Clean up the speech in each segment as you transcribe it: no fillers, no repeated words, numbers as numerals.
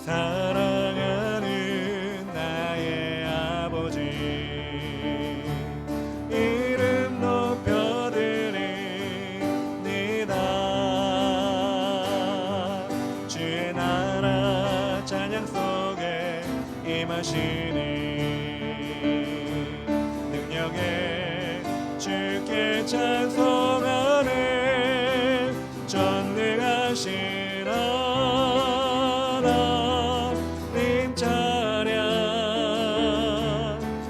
사랑하는 나의 아버지, 이름 높여드립니다. 주의 나라 찬양 속에 임하시니 능력에 주께 찬송하네. 전능하신 하나님 찬양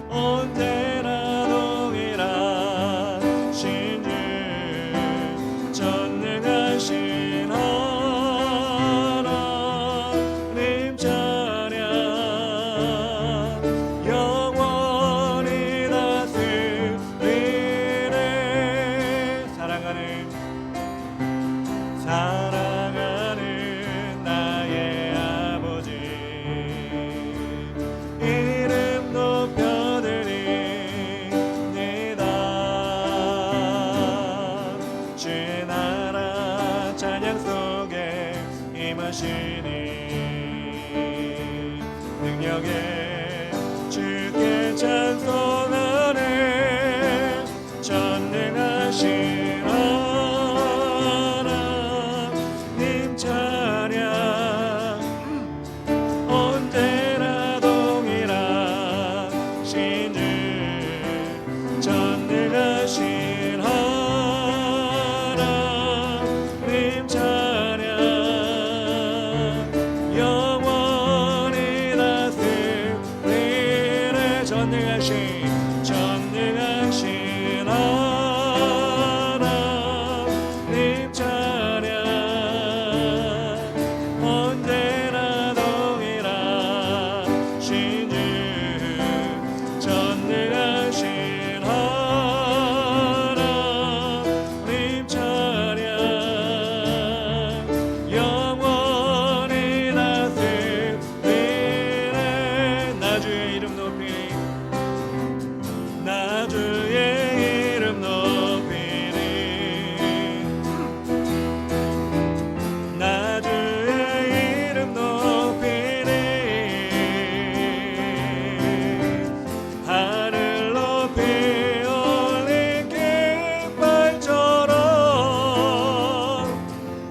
언제나 동일하신 주. 전능하신 하나님 찬양 영원히 다스리네. 사랑하는 나의 아버지, 이름 높여드립니다. 주의 나라 찬양 속에 임하시니 능력에 주께 찬송하네. 전능하신 하나님 찬양 언제나 동일하신 주. 전능하신 하나님 찬양 영원히 다스리네. 전능하신 하나님 찬양 언제나 동일하신 주. 전능하신 하나님 찬양 영원히 다스리네. 나 주의 이름 높이니 나 주의 이름 높이니 나 주의 이름 높이니 하늘 높이 올린 깃발처럼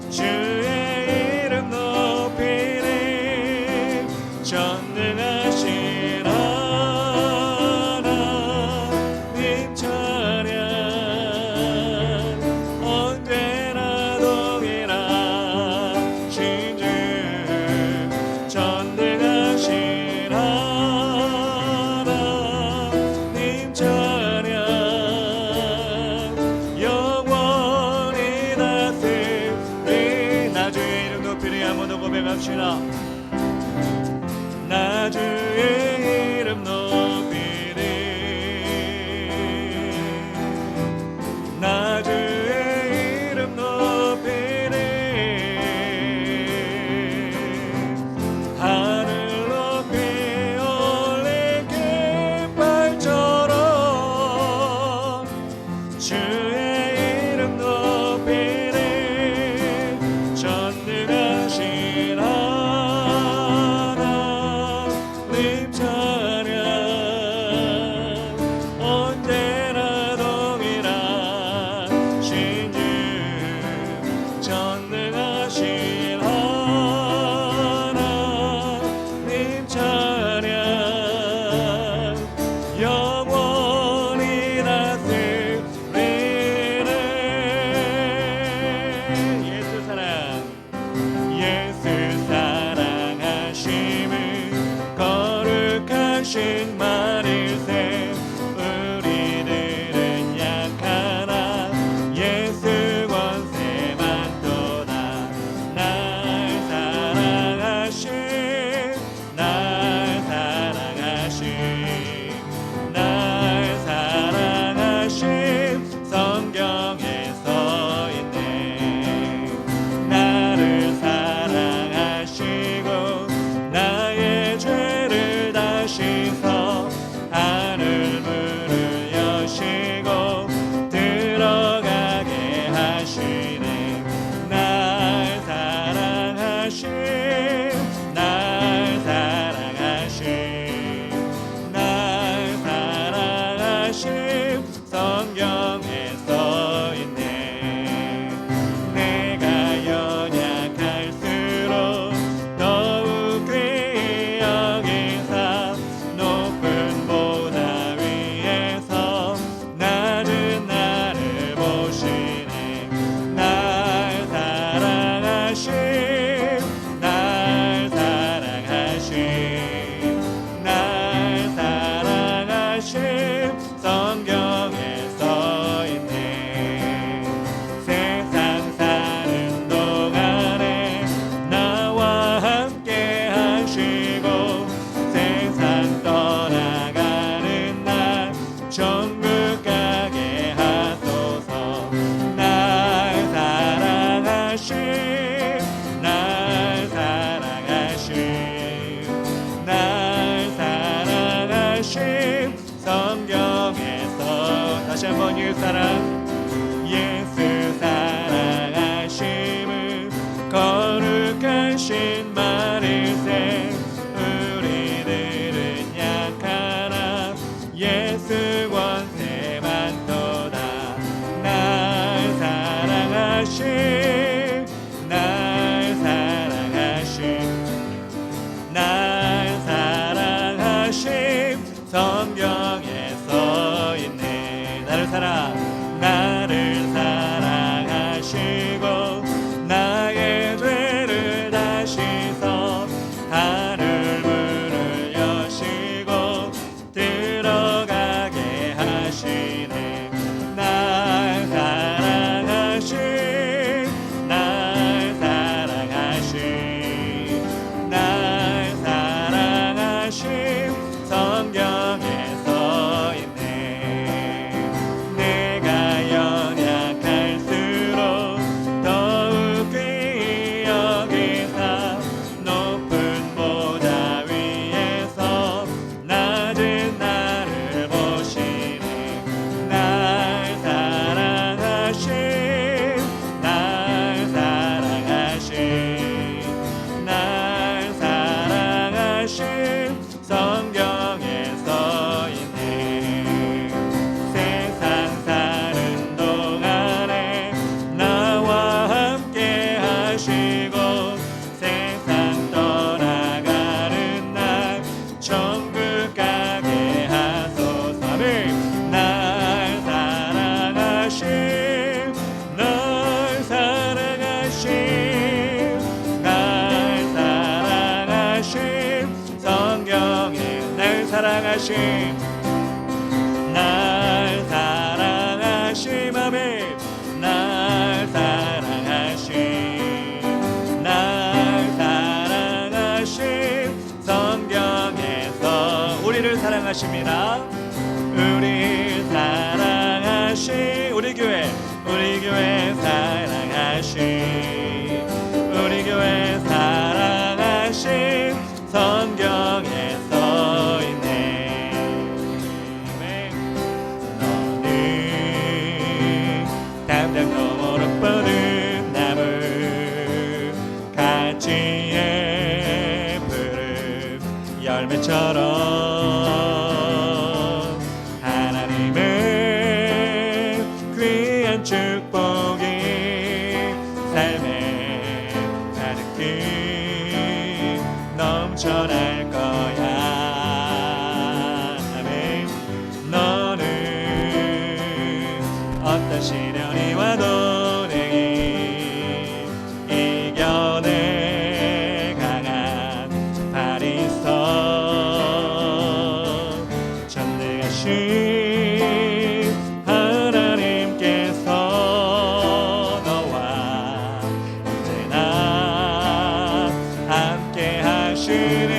주의 이름 높이니. 전능하신 하나님 찬양 언제나 동일하신 주. 전능하신 하나님 찬양 영원히 다스리. 나 주의 이름 높이리. 한번 더 고백합시다. 나 주의 이름 높이리. 나 주의 이름 높이리. 하늘 높이 올린 깃발처럼 주의 이름 높이리. 전능하신 하나님 찬양 언제나 동일하신 주. 전능하신 하나님 찬양 영원히 다스리네. 예수 사랑하심을 거룩하신 말일세. 우리들은 약하나 예수 권세만 도다. 날 사랑하신 성경에 써있네. 나를 사랑하시고 나의 죄를 다시서 하늘 문을 여시고 들어가게 하시네. 날 사랑하신 날 예수 사랑 예수 사랑하심을 거룩하신 말일세 우리들은 약하나 예수 권세 많도다 날 사랑하심 날 사랑하심 성경에 써있네 나를 사랑하시고 나의 죄를 다시서 하늘 문을 여시고 들어가게 하시네 날 사랑하심 날 사랑하심 성경에 써있네 내가 연약할수록 더욱 귀히 여기사 높은 보좌 위에서 낮은 나를 보시네 날 사랑하심 날 사랑하심 성경에 써있네 세상 사는 동안에 나와 함께 하시고 세상 떠나가는 날 천국 가게 하소서 날 사랑하심 날 사랑하심 성경에 날 사랑하심 아멘 날 사랑하심 성경에서 우리를 사랑하십니다 우리 사랑하심 우리 교회 사랑하심 우리 교회 사랑하심 성경에 써있네 너는 담장 너머로 뻗은 나무 가지에 푸른 열매처럼 하나님의 귀한 축복이 삶에 가득히 넘쳐날 거야 아멘 너는 어떤 시련이 와도 내게 이겨낼 강한 발이 있어 전능하신 하나님께서 너와 언제나 함께 하시니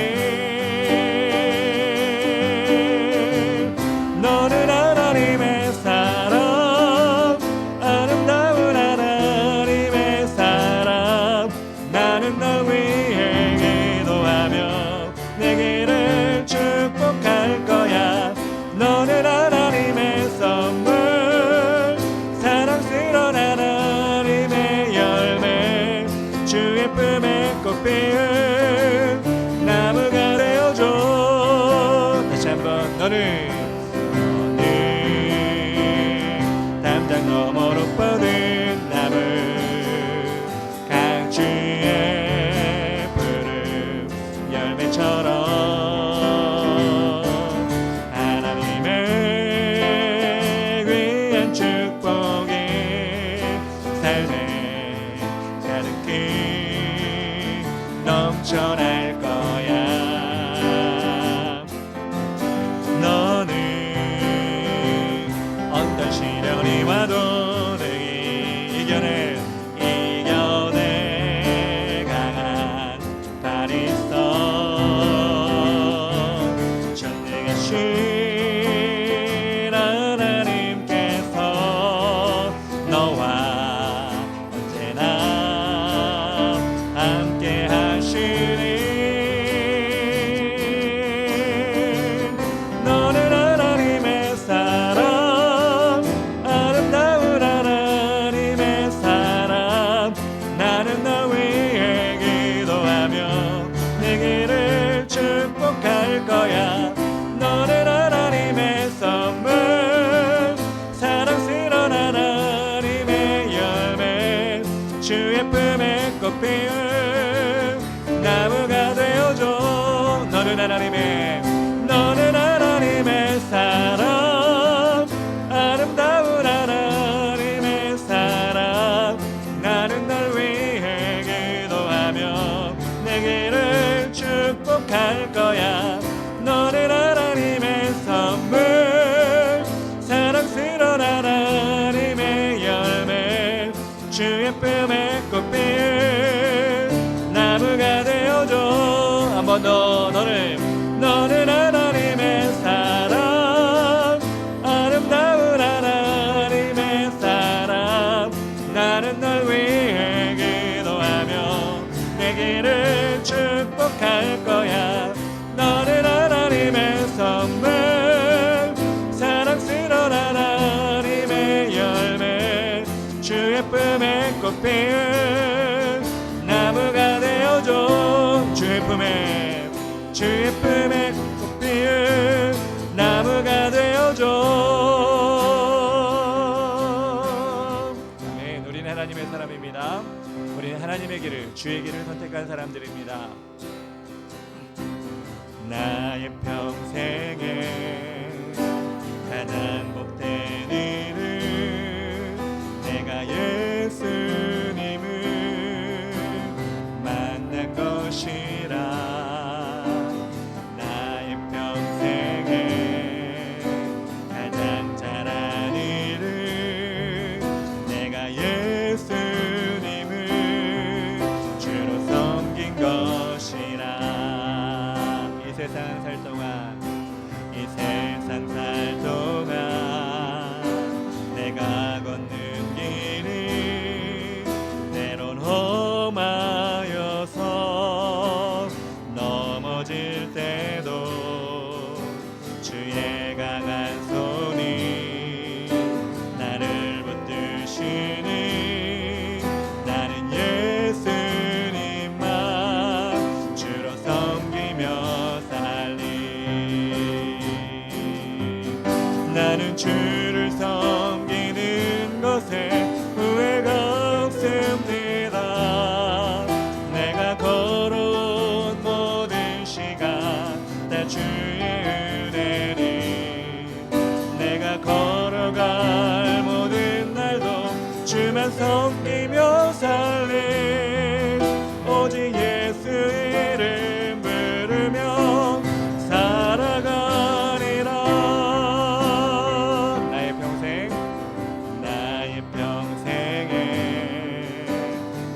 너는 하나님의 사람 아름다운 하나님의 사람 나는 너 위해 기도하며 내 길을 축복할 거야 너는 하나님의 선물 사랑스러운 하나님의 열매 주의 품에 꽃 피운 나무가 되어줘 다시 한번 너는 담장 너머로 뻗은 나무 강추의 푸른 열매처럼 하나님의 귀한 축복이 삶에 가득히 넘쳐날 거야 너는 너는 하나님의 사랑, 아름다운 하나님의 사랑. 나는 널 위해 기도하며 내 길을 축복할 거야. 너는 하나님의 선물, 사랑스러운 하나님의 열매, 주의 쁨의 꽃빛 나무가 되어줘. 한 번 더. 너는 하나님의 사랑, 아름다운 하나님의 사랑. 나는 널 위해 기도하며 내 길을 축복할 거야. 너는 하나님의 선물, 사랑스러운 하나님의 열매, 주의 쁨의 꽃빛 나무가 되어줘. 주의 쁨의 꽃빛 나무가 되어줘. 아멘. 우리는 하나님의 사람입니다. 우리는 하나님의 길을, 주의 길을 선택한 사람들입니다. 나의 평생에 가장 복된 일은 내가 예수님을 만난 것이라. 나의 평생에 가장 잘한 일은 내가 예수님을 주로 섬긴 것이라. 이 세상 살 동안 내가 걷는 길이 때론 험하여서 넘어질 때도 주의 강한 손이 나를 붙드시니 나는 예수님만 주로 섬기며 살리. 나는 주를 섬기는 것에 후회가 없습니다. 내가 걸어온 모든 시간 다 주의 은혜니, 내가 걸어갈 모든 날도 주만 섬기며 살리. 오직 예수 이름 부르며 살아가리라. 나의 평생에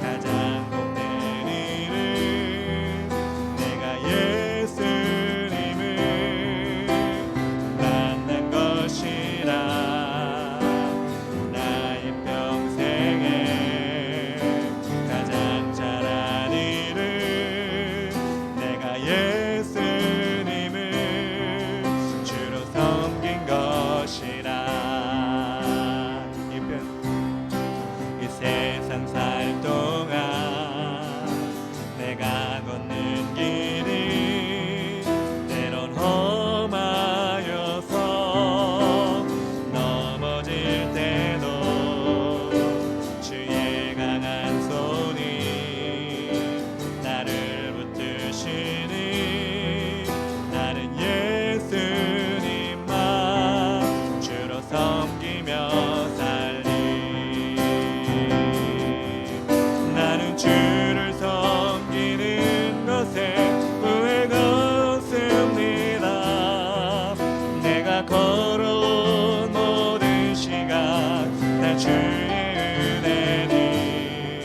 가장 복된 일은 내가 예수님을 만난 것이라. 나의 평생에 가장 잘한 일은 내가 예수님을 주로 섬긴 것이라. 이 세상 살 동안 내가 걷는 길이 때론 험하여서 넘어질 때도 주의 강한 손이 나를 붙드시니 나는 예수님만 주로 섬기며 살리. 나는 주를 섬기는 것에 후회가 없습니다. 내가 걸어온 모든 시간 다 주의 은혜니,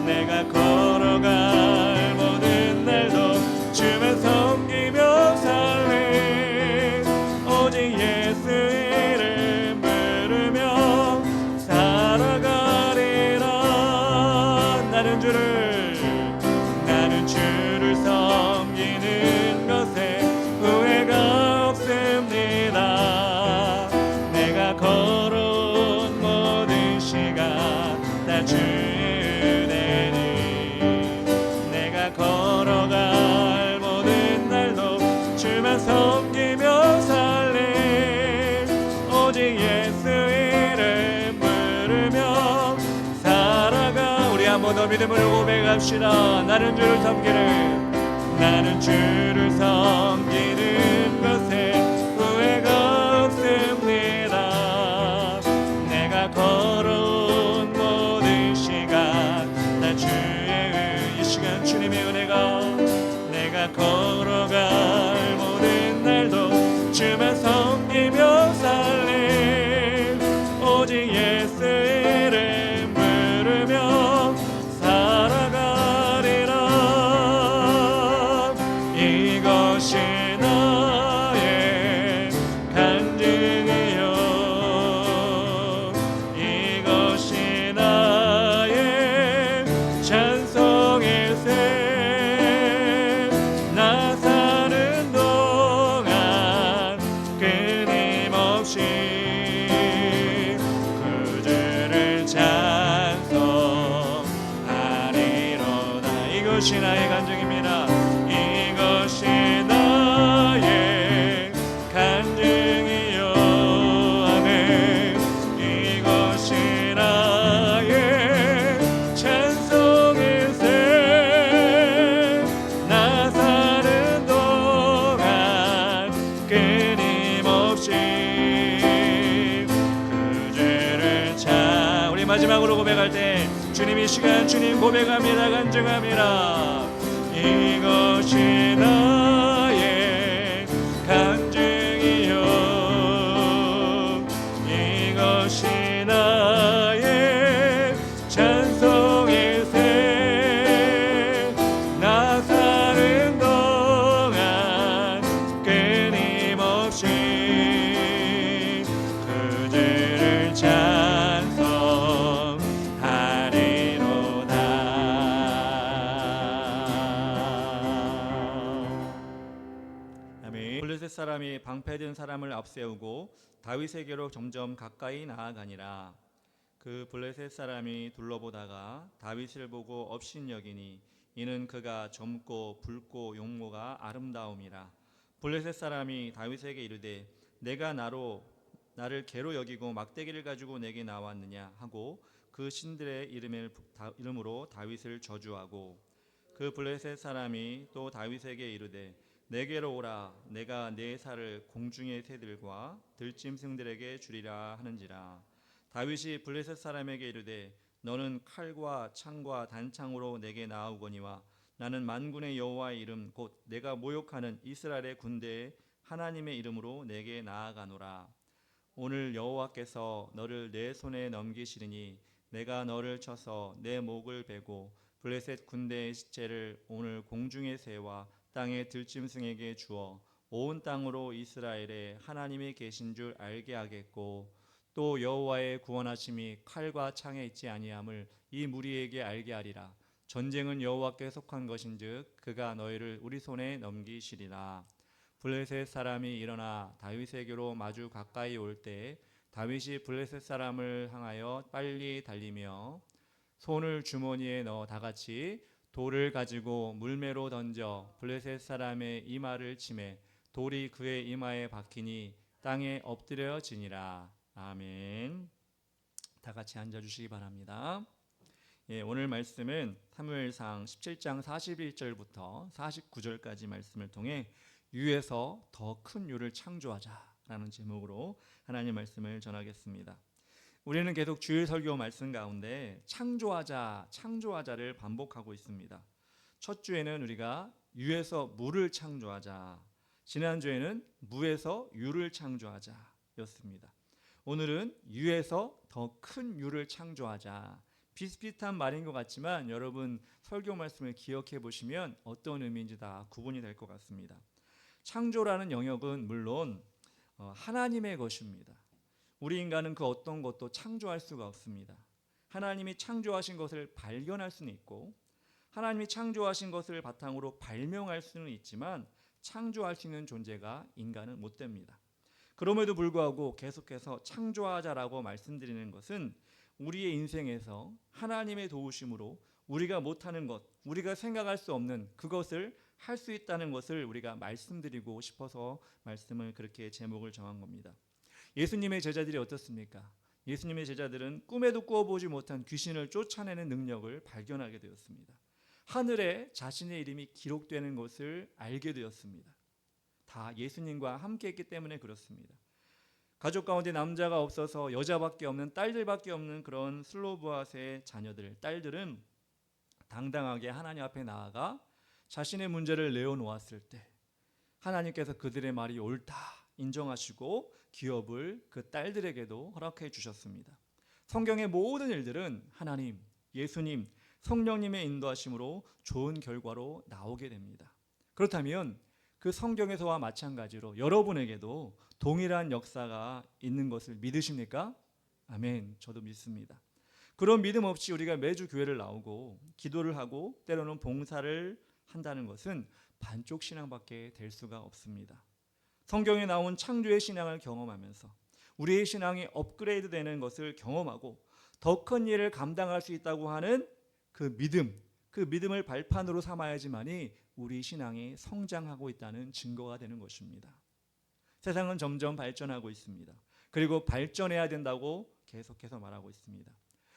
내가 걸어갈 모든 날도 주만 섬기며 살리. 오직 예수 이름 부르며 살아가리라. 나는 주를 섬기는 것에 후회가 없습니다. 내가 걸어온 모든 시간 다 주의 은혜니, 내가 걸어갈 모든 날도 주만 섬기며 살리. 오직 예수 이름 부르며 살아가. 우리 한 번 더 믿음으로 고백합시다. 나는 주를 섬기는 나는 주를 섬기는 것에 후회가 없습니다. 내가 걸어온 모든 시간 나 주의 이 시간 주님의 은혜가 내가 걸어갈 모든 날도 주만 섬기며 살림 오직 예수 이름 부르며 살아가리라. 이것이 나의 간증이요 이것이 나의 찬송일세. 나 사는 동안 끊임없이 그 주를 찬송하리로다. 이것이 나의 간증입니다. 이것이 나의 간증이요 아멘. 이것이 나의 찬송일세. 나 사는 동안 끊임없이 그 죄를 우리 마지막으로 고백할 때 주님 이 시간 주님 고백합니다. 간증합니다. 이것이 나의 간증이요 이것이 나의 찬송일세. 나 사는 동안 끊임없이 그 주를 찬송하리로다. 아멘. 블레셋 사람이 방패든 사람을 앞세우고 다윗에게로 점점 가까이 나아가니라. 그 블레셋 사람이 둘러보다가 다윗을 보고 업신여기니 이는 그가 젊고 붉고 용모가 아름다움이라. 블레셋 사람이 다윗에게 이르되 내가 나를 개로 여기고 막대기를 가지고 내게 나왔느냐 하고 그 신들의 이름으로 다윗을 저주하고 그 블레셋 사람이 또 다윗에게 이르되 내게로 오라. 내가 내 살을 공중의 새들과 들짐승들에게 주리라 하는지라. 다윗이 블레셋 사람에게 이르되 너는 칼과 창과 단창으로 내게 나아오거니와 나는 만군의 여호와의 이름 곧 내가 모욕하는 이스라엘의 군대의 하나님의 이름으로 내게 나아가노라. 오늘 여호와께서 너를 내 손에 넘기시리니 내가 너를 쳐서 내 목을 베고 블레셋 군대의 시체를 오늘 공중의 새와 땅의 들짐승에게 주어 온 땅으로 이스라엘에 하나님이 계신 줄 알게 하겠고 또 여호와의 구원하심이 칼과 창에 있지 아니함을 이 무리에게 알게 하리라. 전쟁은 여호와께 속한 것인즉 그가 너희를 우리 손에 넘기시리라. 블레셋 사람이 일어나 다윗에게로 마주 가까이 올 때 다윗이 블레셋 사람을 향하여 빨리 달리며 손을 주머니에 넣어 다같이 돌을 가지고 물매로 던져 블레셋 사람의 이마를 치매 돌이 그의 이마에 박히니 땅에 엎드려지니라. 아멘. 다 같이 앉아주시기 바랍니다. 오늘 말씀은 사무엘상 17장 41절부터 49절까지 말씀을 통해 유에서 더 큰 유를 창조하자라는 제목으로 하나님 말씀을 전하겠습니다. 우리는 계속 주일 설교 말씀 가운데 창조하자를 반복하고 있습니다. 첫 주에는 우리가 유에서 무를 창조하자, 지난주에는 무에서 유를 창조하자였습니다. 오늘은 유에서 더 큰 유를 창조하자. 비슷비슷한 말인 것 같지만 여러분 설교 말씀을 기억해 보시면 어떤 의미인지 다 구분이 될 것 같습니다. 창조라는 영역은 물론 하나님의 것입니다. 우리 인간은 그 어떤 것도 창조할 수가 없습니다. 하나님이 창조하신 것을 발견할 수는 있고 하나님이 창조하신 것을 바탕으로 발명할 수는 있지만 창조할 수 있는 존재가 인간은 못 됩니다. 그럼에도 불구하고 계속해서 창조하자라고 말씀드리는 것은 우리의 인생에서 하나님의 도우심으로 우리가 못하는 것, 우리가 생각할 수 없는 그것을 할 수 있다는 것을 우리가 말씀드리고 싶어서 말씀을 그렇게 제목을 정한 겁니다. 예수님의 제자들이 어떻습니까? 예수님의 제자들은 꿈에도 꾸어보지 못한 귀신을 쫓아내는 능력을 발견하게 되었습니다. 하늘에 자신의 이름이 기록되는 것을 알게 되었습니다. 다 예수님과 함께 했기 때문에 그렇습니다. 가족 가운데 남자가 없어서 여자밖에 없는, 딸들밖에 없는 그런 슬로보아스의 자녀들, 딸들은 당당하게 하나님 앞에 나아가 자신의 문제를 내어놓았을 때 하나님께서 그들의 말이 옳다 인정하시고 기업을 그 딸들에게도 허락해 주셨습니다. 성경의 모든 일들은 하나님, 예수님, 성령님의 인도하심으로 좋은 결과로 나오게 됩니다. 그렇다면 그 성경에서와 마찬가지로 여러분에게도 동일한 역사가 있는 것을 믿으십니까? 아멘. 저도 믿습니다. 그런 믿음 없이 우리가 매주 교회를 나오고 기도를 하고 때로는 봉사를 한다는 것은 반쪽 신앙밖에 될 수가 없습니다. 성경에 나온 창조의 신앙을 경험하면서 우리의 신앙이 업그레이드 되는 것을 경험하고 더 큰 일을 감당할 수 있다고 하는 그 믿음을 발판으로 삼아야지만이 우리 신앙이 성장하고 있다는 증거가 되는 것입니다. 세상은 점점 발전하고 있습니다. 그리고 발전해야 된다고 계속해서 말하고 있습니다.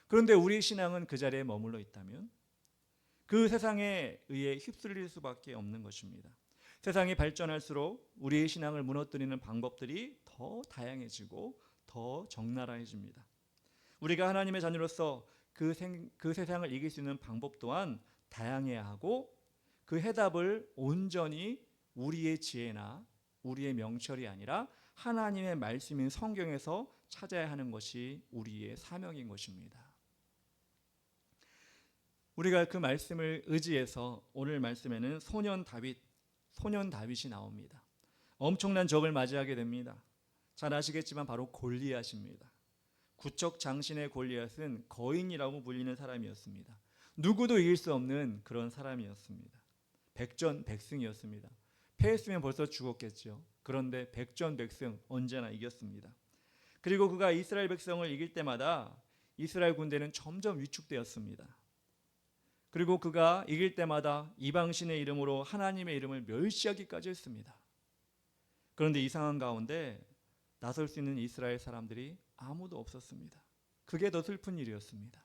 그런데 우리 신앙은 그 자리에 머물러 있다면 그 세상에 의해 휩쓸릴 수밖에 없는 것입니다. 세상이 발전할수록 우리의 신앙을 무너뜨리는 방법들이 더 다양해지고 더 적나라해집니다. 우리가 하나님의 자녀로서 그 세상을 이길 수 있는 방법 또한 다양해야 하고 그 해답을 온전히 우리의 지혜나 우리의 명철이 아니라 하나님의 말씀인 성경에서 찾아야 하는 것이 우리의 사명인 것입니다. 우리가 그 말씀을 의지해서 오늘 말씀에는 소년 다윗이 나옵니다. 엄청난 적을 맞이하게 됩니다. 잘 아시겠지만 바로 골리앗입니다. 구척 장신의 골리앗은 거인이라고 불리는 사람이었습니다. 누구도 이길 수 없는 그런 사람이었습니다. 백전백승이었습니다. 패했으면 벌써 죽었겠죠. 그런데 백전백승 언제나 이겼습니다. 그리고 그가 이스라엘 백성을 이길 때마다 이스라엘 군대는 점점 위축되었습니다. 그리고 그가 이길 때마다 이방신의 이름으로 하나님의 이름을 멸시하기까지 했습니다. 그런데 이 상황 가운데 나설 수 있는 이스라엘 사람들이 아무도 없었습니다. 그게 더 슬픈 일이었습니다.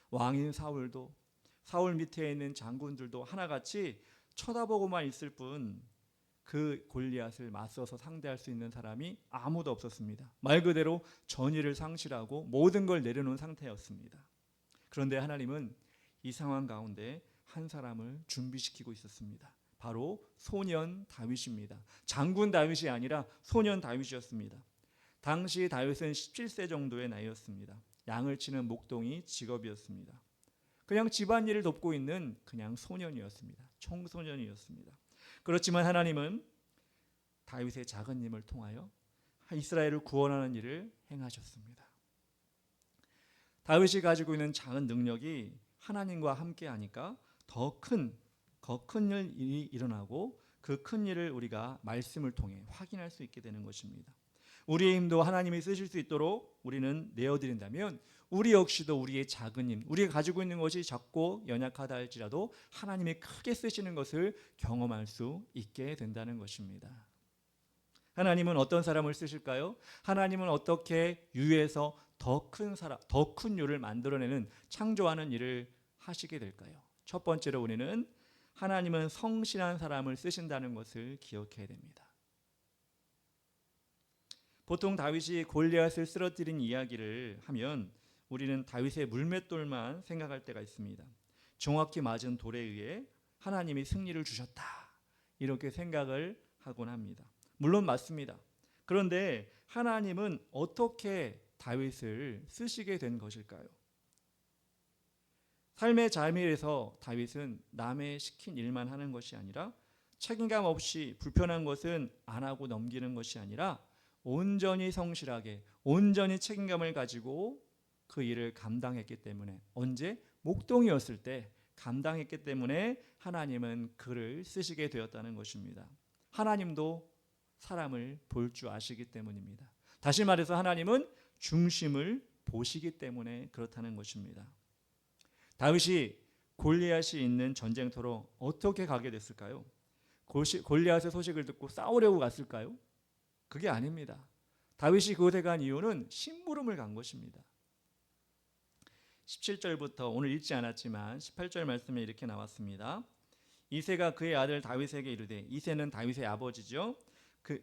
왕인 사울 밑에 있는 장군들도 하나같이 쳐다보고만 있을 뿐 그 골리앗을 맞서서 상대할 수 있는 사람이 아무도 없었습니다. 말 그대로 전의를 상실하고 모든 걸 내려놓은 상태였습니다. 그런데 하나님은 이 상황 가운데 한 사람을 준비시키고 있었습니다. 바로 소년 다윗입니다. 장군 다윗이 아니라 소년 다윗이었습니다. 당시 다윗은 17세 정도의 나이였습니다. 양을 치는 목동이 직업이었습니다. 그냥 집안일을 돕고 있는 그냥 소년이었습니다. 청소년이었습니다. 그렇지만 하나님은 다윗의 작은 힘을 통하여 이스라엘을 구원하는 일을 행하셨습니다. 다윗이 가지고 있는 작은 능력이 하나님과 함께 하니까 더 큰 일이 일어나고 그 큰 일을 우리가 말씀을 통해 확인할 수 있게 되는 것입니다. 우리의 힘도 하나님이 쓰실 수 있도록 우리는 내어드린다면 우리 역시도 우리의 작은 힘, 우리가 가지고 있는 것이 작고 연약하다 할지라도 하나님이 크게 쓰시는 것을 경험할 수 있게 된다는 것입니다. 하나님은 어떤 사람을 쓰실까요? 하나님은 어떻게 유에서 더 큰 유를 만들어내는 창조하는 일을 하시게 될까요? 첫 번째로 우리는 하나님은 성실한 사람을 쓰신다는 것을 기억해야 됩니다. 보통 다윗이 골리앗을 쓰러뜨린 이야기를 하면 우리는 다윗의 물맷돌만 생각할 때가 있습니다. 정확히 맞은 돌에 의해 하나님이 승리를 주셨다 이렇게 생각을 하곤 합니다. 물론 맞습니다. 그런데 하나님은 어떻게 다윗을 쓰시게 된 것일까요? 삶의 자밀에서 다윗은 남의 시킨 일만 하는 것이 아니라 책임감 없이 불편한 것은 안 하고 넘기는 것이 아니라 온전히 성실하게 온전히 책임감을 가지고 그 일을 감당했기 때문에 언제? 목동이었을 때 감당했기 때문에 하나님은 그를 쓰시게 되었다는 것입니다. 하나님도 사람을 볼 줄 아시기 때문입니다. 다시 말해서 하나님은 중심을 보시기 때문에 그렇다는 것입니다. 다윗이 골리앗이 있는 전쟁터로 어떻게 가게 됐을까요? 골리앗의 소식을 듣고 싸우려고 갔을까요? 그게 아닙니다. 다윗이 그곳에 간 이유는 심부름을 간 것입니다. 17절부터 오늘 읽지 않았지만 18절 말씀에 이렇게 나왔습니다. 이새가 그의 아들 다윗에게 이르되, 이새는 다윗의 아버지죠.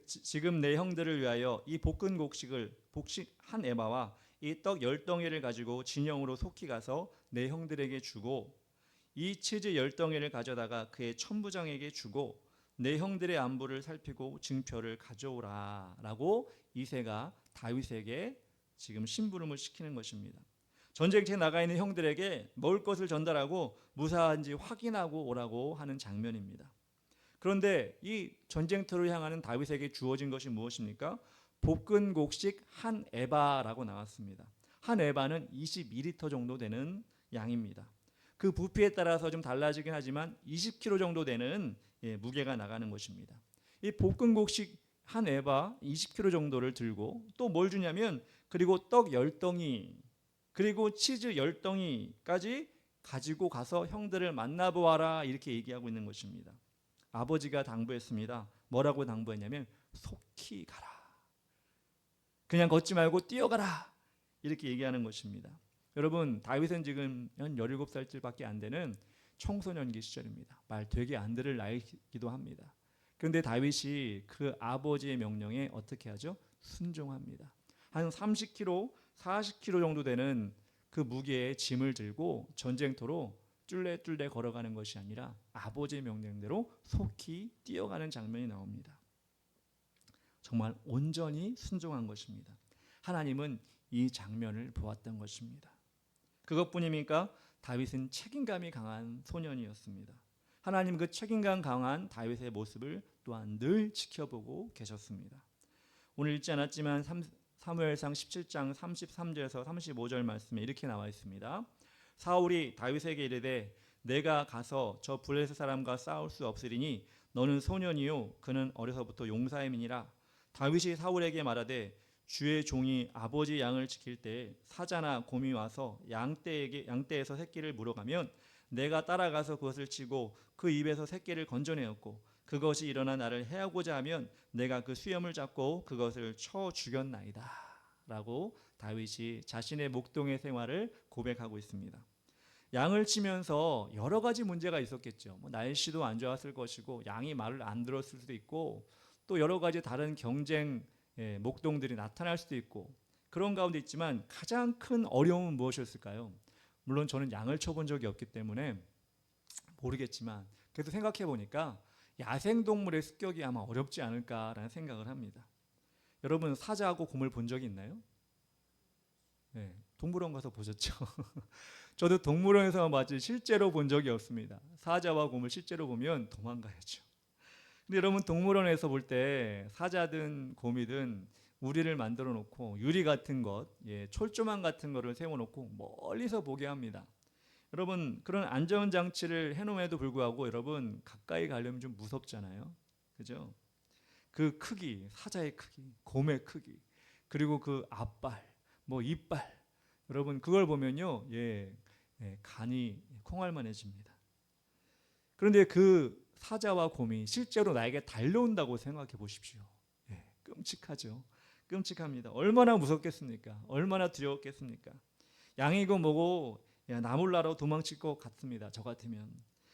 지금 내 형들을 위하여 이 볶은 곡식 한 에바와 이 떡 10덩이를 가지고 진영으로 속히 가서 내 형들에게 주고, 이 치즈 10덩이를 가져다가 그의 천부장에게 주고, 내 형들의 안부를 살피고 증표를 가져오라 라고 이새가 다윗에게 지금 심부름을 시키는 것입니다. 전쟁터에 나가 있는 형들에게 먹을 것을 전달하고 무사한지 확인하고 오라고 하는 장면입니다. 그런데 이 전쟁터를 향하는 다윗에게 주어진 것이 무엇입니까? 볶은 곡식 한 에바라고 나왔습니다. 한 에바는 22리터 정도 되는 양입니다. 그 부피에 따라서 좀 달라지긴 하지만 20kg 정도 되는 무게가 나가는 것입니다. 이 볶은 곡식 한 에바 20kg 정도를 들고 또 뭘 주냐면, 그리고 떡 10덩이 그리고 치즈 10덩이까지 가지고 가서 형들을 만나보아라 이렇게 얘기하고 있는 것입니다. 아버지가 당부했습니다. 뭐라고 당부했냐면 속히 가라. 그냥 걷지 말고 뛰어가라. 이렇게 얘기하는 것입니다. 여러분, 다윗은 지금 한 17살쯤밖에 안 되는 청소년기 시절입니다. 말 되게 안 들을 나이기도 합니다. 그런데 다윗이 그 아버지의 명령에 어떻게 하죠? 순종합니다. 한 30kg, 40kg 정도 되는 그 무게의 짐을 들고 전쟁터로 뚫레뚫레 걸어가는 것이 아니라 아버지의 명령대로 속히 뛰어가는 장면이 나옵니다. 정말 온전히 순종한 것입니다. 하나님은 이 장면을 보았던 것입니다. 그것뿐입니까? 다윗은 책임감이 강한 소년이었습니다. 하나님 그 책임감 강한 다윗의 모습을 또한 늘 지켜보고 계셨습니다. 오늘 읽지 않았지만 사무엘상 17장 33절에서 35절 말씀에 이렇게 나와 있습니다. 사울이 다윗에게 이르되, 내가 가서 저 블레셋 사람과 싸울 수 없으리니 너는 소년이요 그는 어려서부터 용사임이니라. 다윗이 사울에게 말하되, 주의 종이 아버지 양을 지킬 때 사자나 곰이 와서 양떼에서 새끼를 물어가면 내가 따라가서 그것을 치고 그 입에서 새끼를 건져내었고, 그것이 일어나 나를 해하고자 하면 내가 그 수염을 잡고 그것을 쳐 죽였나이다 라고 다윗이 자신의 목동의 생활을 고백하고 있습니다. 양을 치면서 여러 가지 문제가 있었겠죠. 날씨도 안 좋았을 것이고 양이 말을 안 들었을 수도 있고 또 여러 가지 다른 경쟁 목동들이 나타날 수도 있고, 그런 가운데 있지만 가장 큰 어려움은 무엇이었을까요? 물론 저는 양을 쳐본 적이 없기 때문에 모르겠지만 그래도 생각해 보니까 야생동물의 습격이 아마 어렵지 않을까라는 생각을 합니다. 여러분, 사자하고 곰을 본 적이 있나요? 네, 동물원 가서 보셨죠? 저도 동물원에서 마치 실제로 본 적이 없습니다. 사자와 곰을 실제로 보면 도망가야죠. 근데 여러분, 동물원에서 볼 때 사자든 곰이든 우리를 만들어 놓고 유리 같은 것, 철조망 같은 거를 세워놓고 멀리서 보게 합니다. 여러분, 그런 안전장치를 해놓음에도 불구하고 여러분 가까이 가려면 좀 무섭잖아요. 그죠? 그 크기, 사자의 크기, 곰의 크기, 그리고 그 앞발, 이빨, 여러분 그걸 보면요, 간이 콩알만해집니다. 그런데 그 사자와 곰이 실제로 나에게 달려온다고 생각해 보십시오. 끔찍하죠. 끔찍합니다. 얼마나 무섭겠습니까? 얼마나 두려웠겠습니까? 양이고 뭐고 나몰라로 도망칠 것 같습니다. 저 같으면.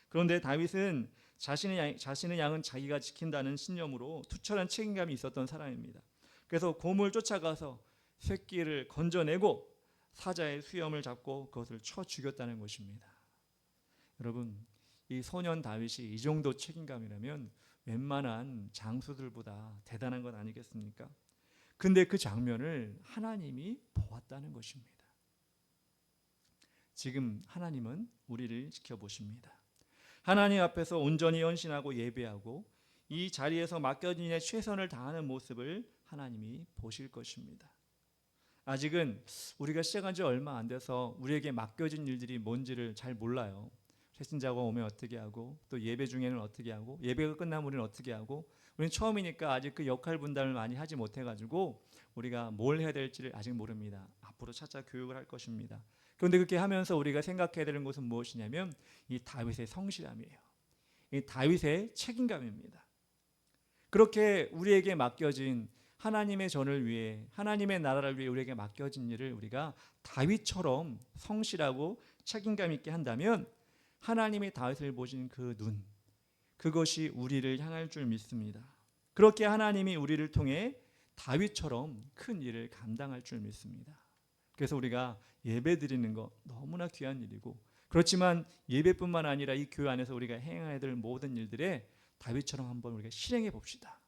그런데 다윗은 자신의 양은 자기가 지킨다는 신념으로 투철한 책임감이 있었던 사람입니다. 그래서 곰을 쫓아가서 새끼를 건져내고 사자의 수염을 잡고 그것을 쳐 죽였다는 것입니다. 여러분, 이 소년 다윗이 이 정도 책임감이라면 웬만한 장수들보다 대단한 건 아니겠습니까? 근데 그 장면을 하나님이 보았다는 것입니다. 지금 하나님은 우리를 지켜보십니다. 하나님 앞에서 온전히 헌신하고 예배하고 이 자리에서 맡겨진 일에 최선을 다하는 모습을 하나님이 보실 것입니다. 아직은 우리가 시작한 지 얼마 안 돼서 우리에게 맡겨진 일들이 뭔지를 잘 몰라요. 회신자가 오면 어떻게 하고 또 예배 중에는 어떻게 하고 예배가 끝나면 우리는 어떻게 하고, 우리는 처음이니까 아직 그 역할 분담을 많이 하지 못해가지고 우리가 뭘 해야 될지를 아직 모릅니다. 앞으로 차차 교육을 할 것입니다. 그런데 그렇게 하면서 우리가 생각해야 되는 것은 무엇이냐면 이 다윗의 성실함이에요. 이 다윗의 책임감입니다. 그렇게 우리에게 맡겨진 하나님의 전을 위해, 하나님의 나라를 위해 우리에게 맡겨진 일을 우리가 다윗처럼 성실하고 책임감 있게 한다면 하나님이 다윗을 보신 그 눈, 그것이 우리를 향할 줄 믿습니다. 그렇게 하나님이 우리를 통해 다윗처럼 큰 일을 감당할 줄 믿습니다. 그래서 우리가 예배 드리는 거 너무나 귀한 일이고, 그렇지만 예배뿐만 아니라 이 교회 안에서 우리가 행해야 될 모든 일들에 다윗처럼 한번 우리가 실행해 봅시다.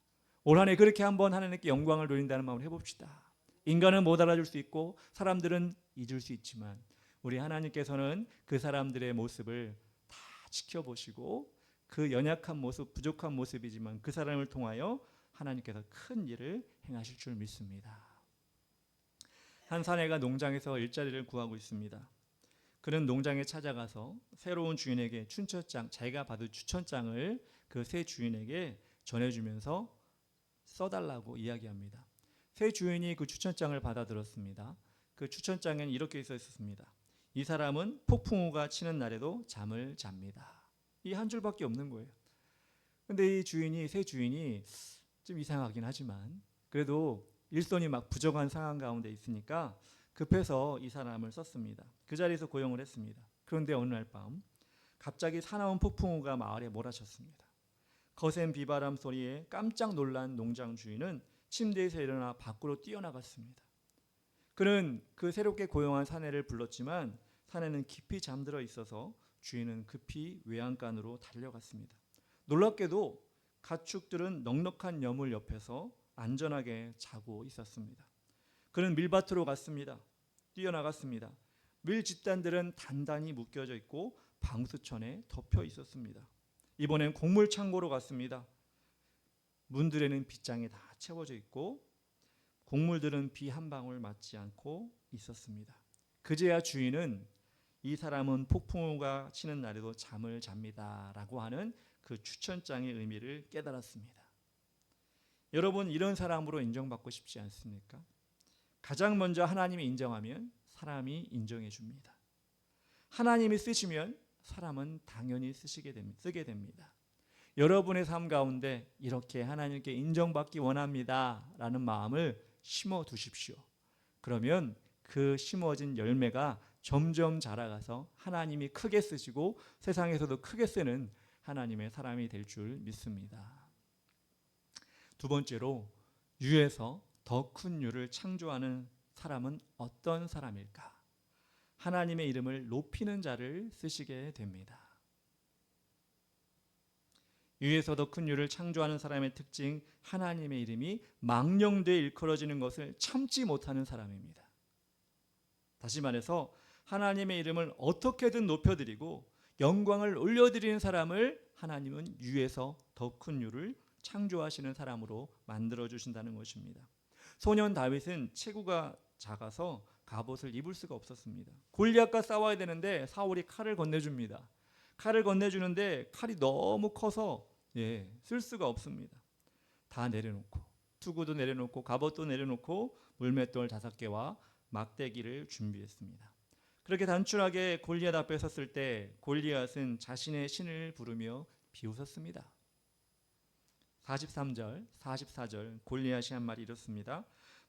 올 한 해 그렇게 한번 하나님께 영광을 돌린다는 마음으로 해봅시다. 인간은 못 알아줄 수 있고 사람들은 잊을 수 있지만 우리 하나님께서는 그 사람들의 모습을 다 지켜보시고 그 연약한 모습, 부족한 모습이지만 그 사람을 통하여 하나님께서 큰 일을 행하실 줄 믿습니다. 한 사내가 농장에서 일자리를 구하고 있습니다. 그는 농장에 찾아가서 새로운 주인에게 춘천장, 자기가 받은 추천장을 그 새 주인에게 전해주면서 써달라고 이야기합니다. 새 주인이 그 추천장을 받아들었습니다. 그 추천장에는 이렇게 써 있었습니다. 이 사람은 폭풍우가 치는 날에도 잠을 잡니다. 이 한 줄밖에 없는 거예요. 근데 이 주인이, 새 주인이 좀 이상하긴 하지만 그래도 일손이 막 부족한 상황 가운데 있으니까 급해서 이 사람을 썼습니다. 그 자리에서 고용을 했습니다. 그런데 어느 날 밤 갑자기 사나운 폭풍우가 마을에 몰아쳤습니다. 거센 비바람 소리에 깜짝 놀란 농장 주인은 침대에서 일어나 밖으로 뛰어나갔습니다. 그는 그 새롭게 고용한 사내를 불렀지만 사내는 깊이 잠들어 있어서 주인은 급히 외양간으로 달려갔습니다. 놀랍게도 가축들은 넉넉한 여물 옆에서 안전하게 자고 있었습니다. 그는 밀밭으로 갔습니다. 뛰어나갔습니다. 밀 집단들은 단단히 묶여져 있고 방수천에 덮여 있었습니다. 이번엔 곡물 창고로 갔습니다. 문들에는 빗장이 다 채워져 있고 곡물들은 비 한 방울 맞지 않고 있었습니다. 그제야 주인은 이 사람은 폭풍우가 치는 날에도 잠을 잡니다 라고 하는 그 추천장의 의미를 깨달았습니다. 여러분, 이런 사람으로 인정받고 싶지 않습니까? 가장 먼저 하나님이 인정하면 사람이 인정해 줍니다. 하나님이 쓰시면 사람은 당연히 쓰게 됩니다. 여러분의 삶 가운데 이렇게 하나님께 인정받기 원합니다 라는 마음을 심어 두십시오. 그러면 그 심어진 열매가 점점 자라가서 하나님이 크게 쓰시고 세상에서도 크게 쓰는 하나님의 사람이 될 줄 믿습니다. 두 번째로, 유에서 더 큰 유를 창조하는 사람은 어떤 사람일까? 하나님의 이름을 높이는 자를 쓰시게 됩니다. 유에서 더 큰 유를 창조하는 사람의 특징, 하나님의 이름이 망령되이 일컬어지는 것을 참지 못하는 사람입니다. 다시 말해서 하나님의 이름을 어떻게든 높여드리고 영광을 올려드리는 사람을 하나님은 유에서 더 큰 유를 창조하시는 사람으로 만들어주신다는 것입니다. 소년 다윗은 체구가 작아서 갑옷을 입을 수가 없었습니다. 골리앗과 싸워야 되는데 사울이 칼을 건네줍니다. 칼을 건네주는데 칼이 너무 커서 쓸 수가 없습니다. 다 내려놓고 투구도 내려놓고 갑옷도 내려놓고 물맷돌 5개와 막대기를 준비했습니다. 그렇게 단순하게 골리앗 앞에 섰을 때 골리앗은 자신의 신을 부르며 비웃었습니다. 43절, 44절 골리앗이 한 말이 이렇습니다.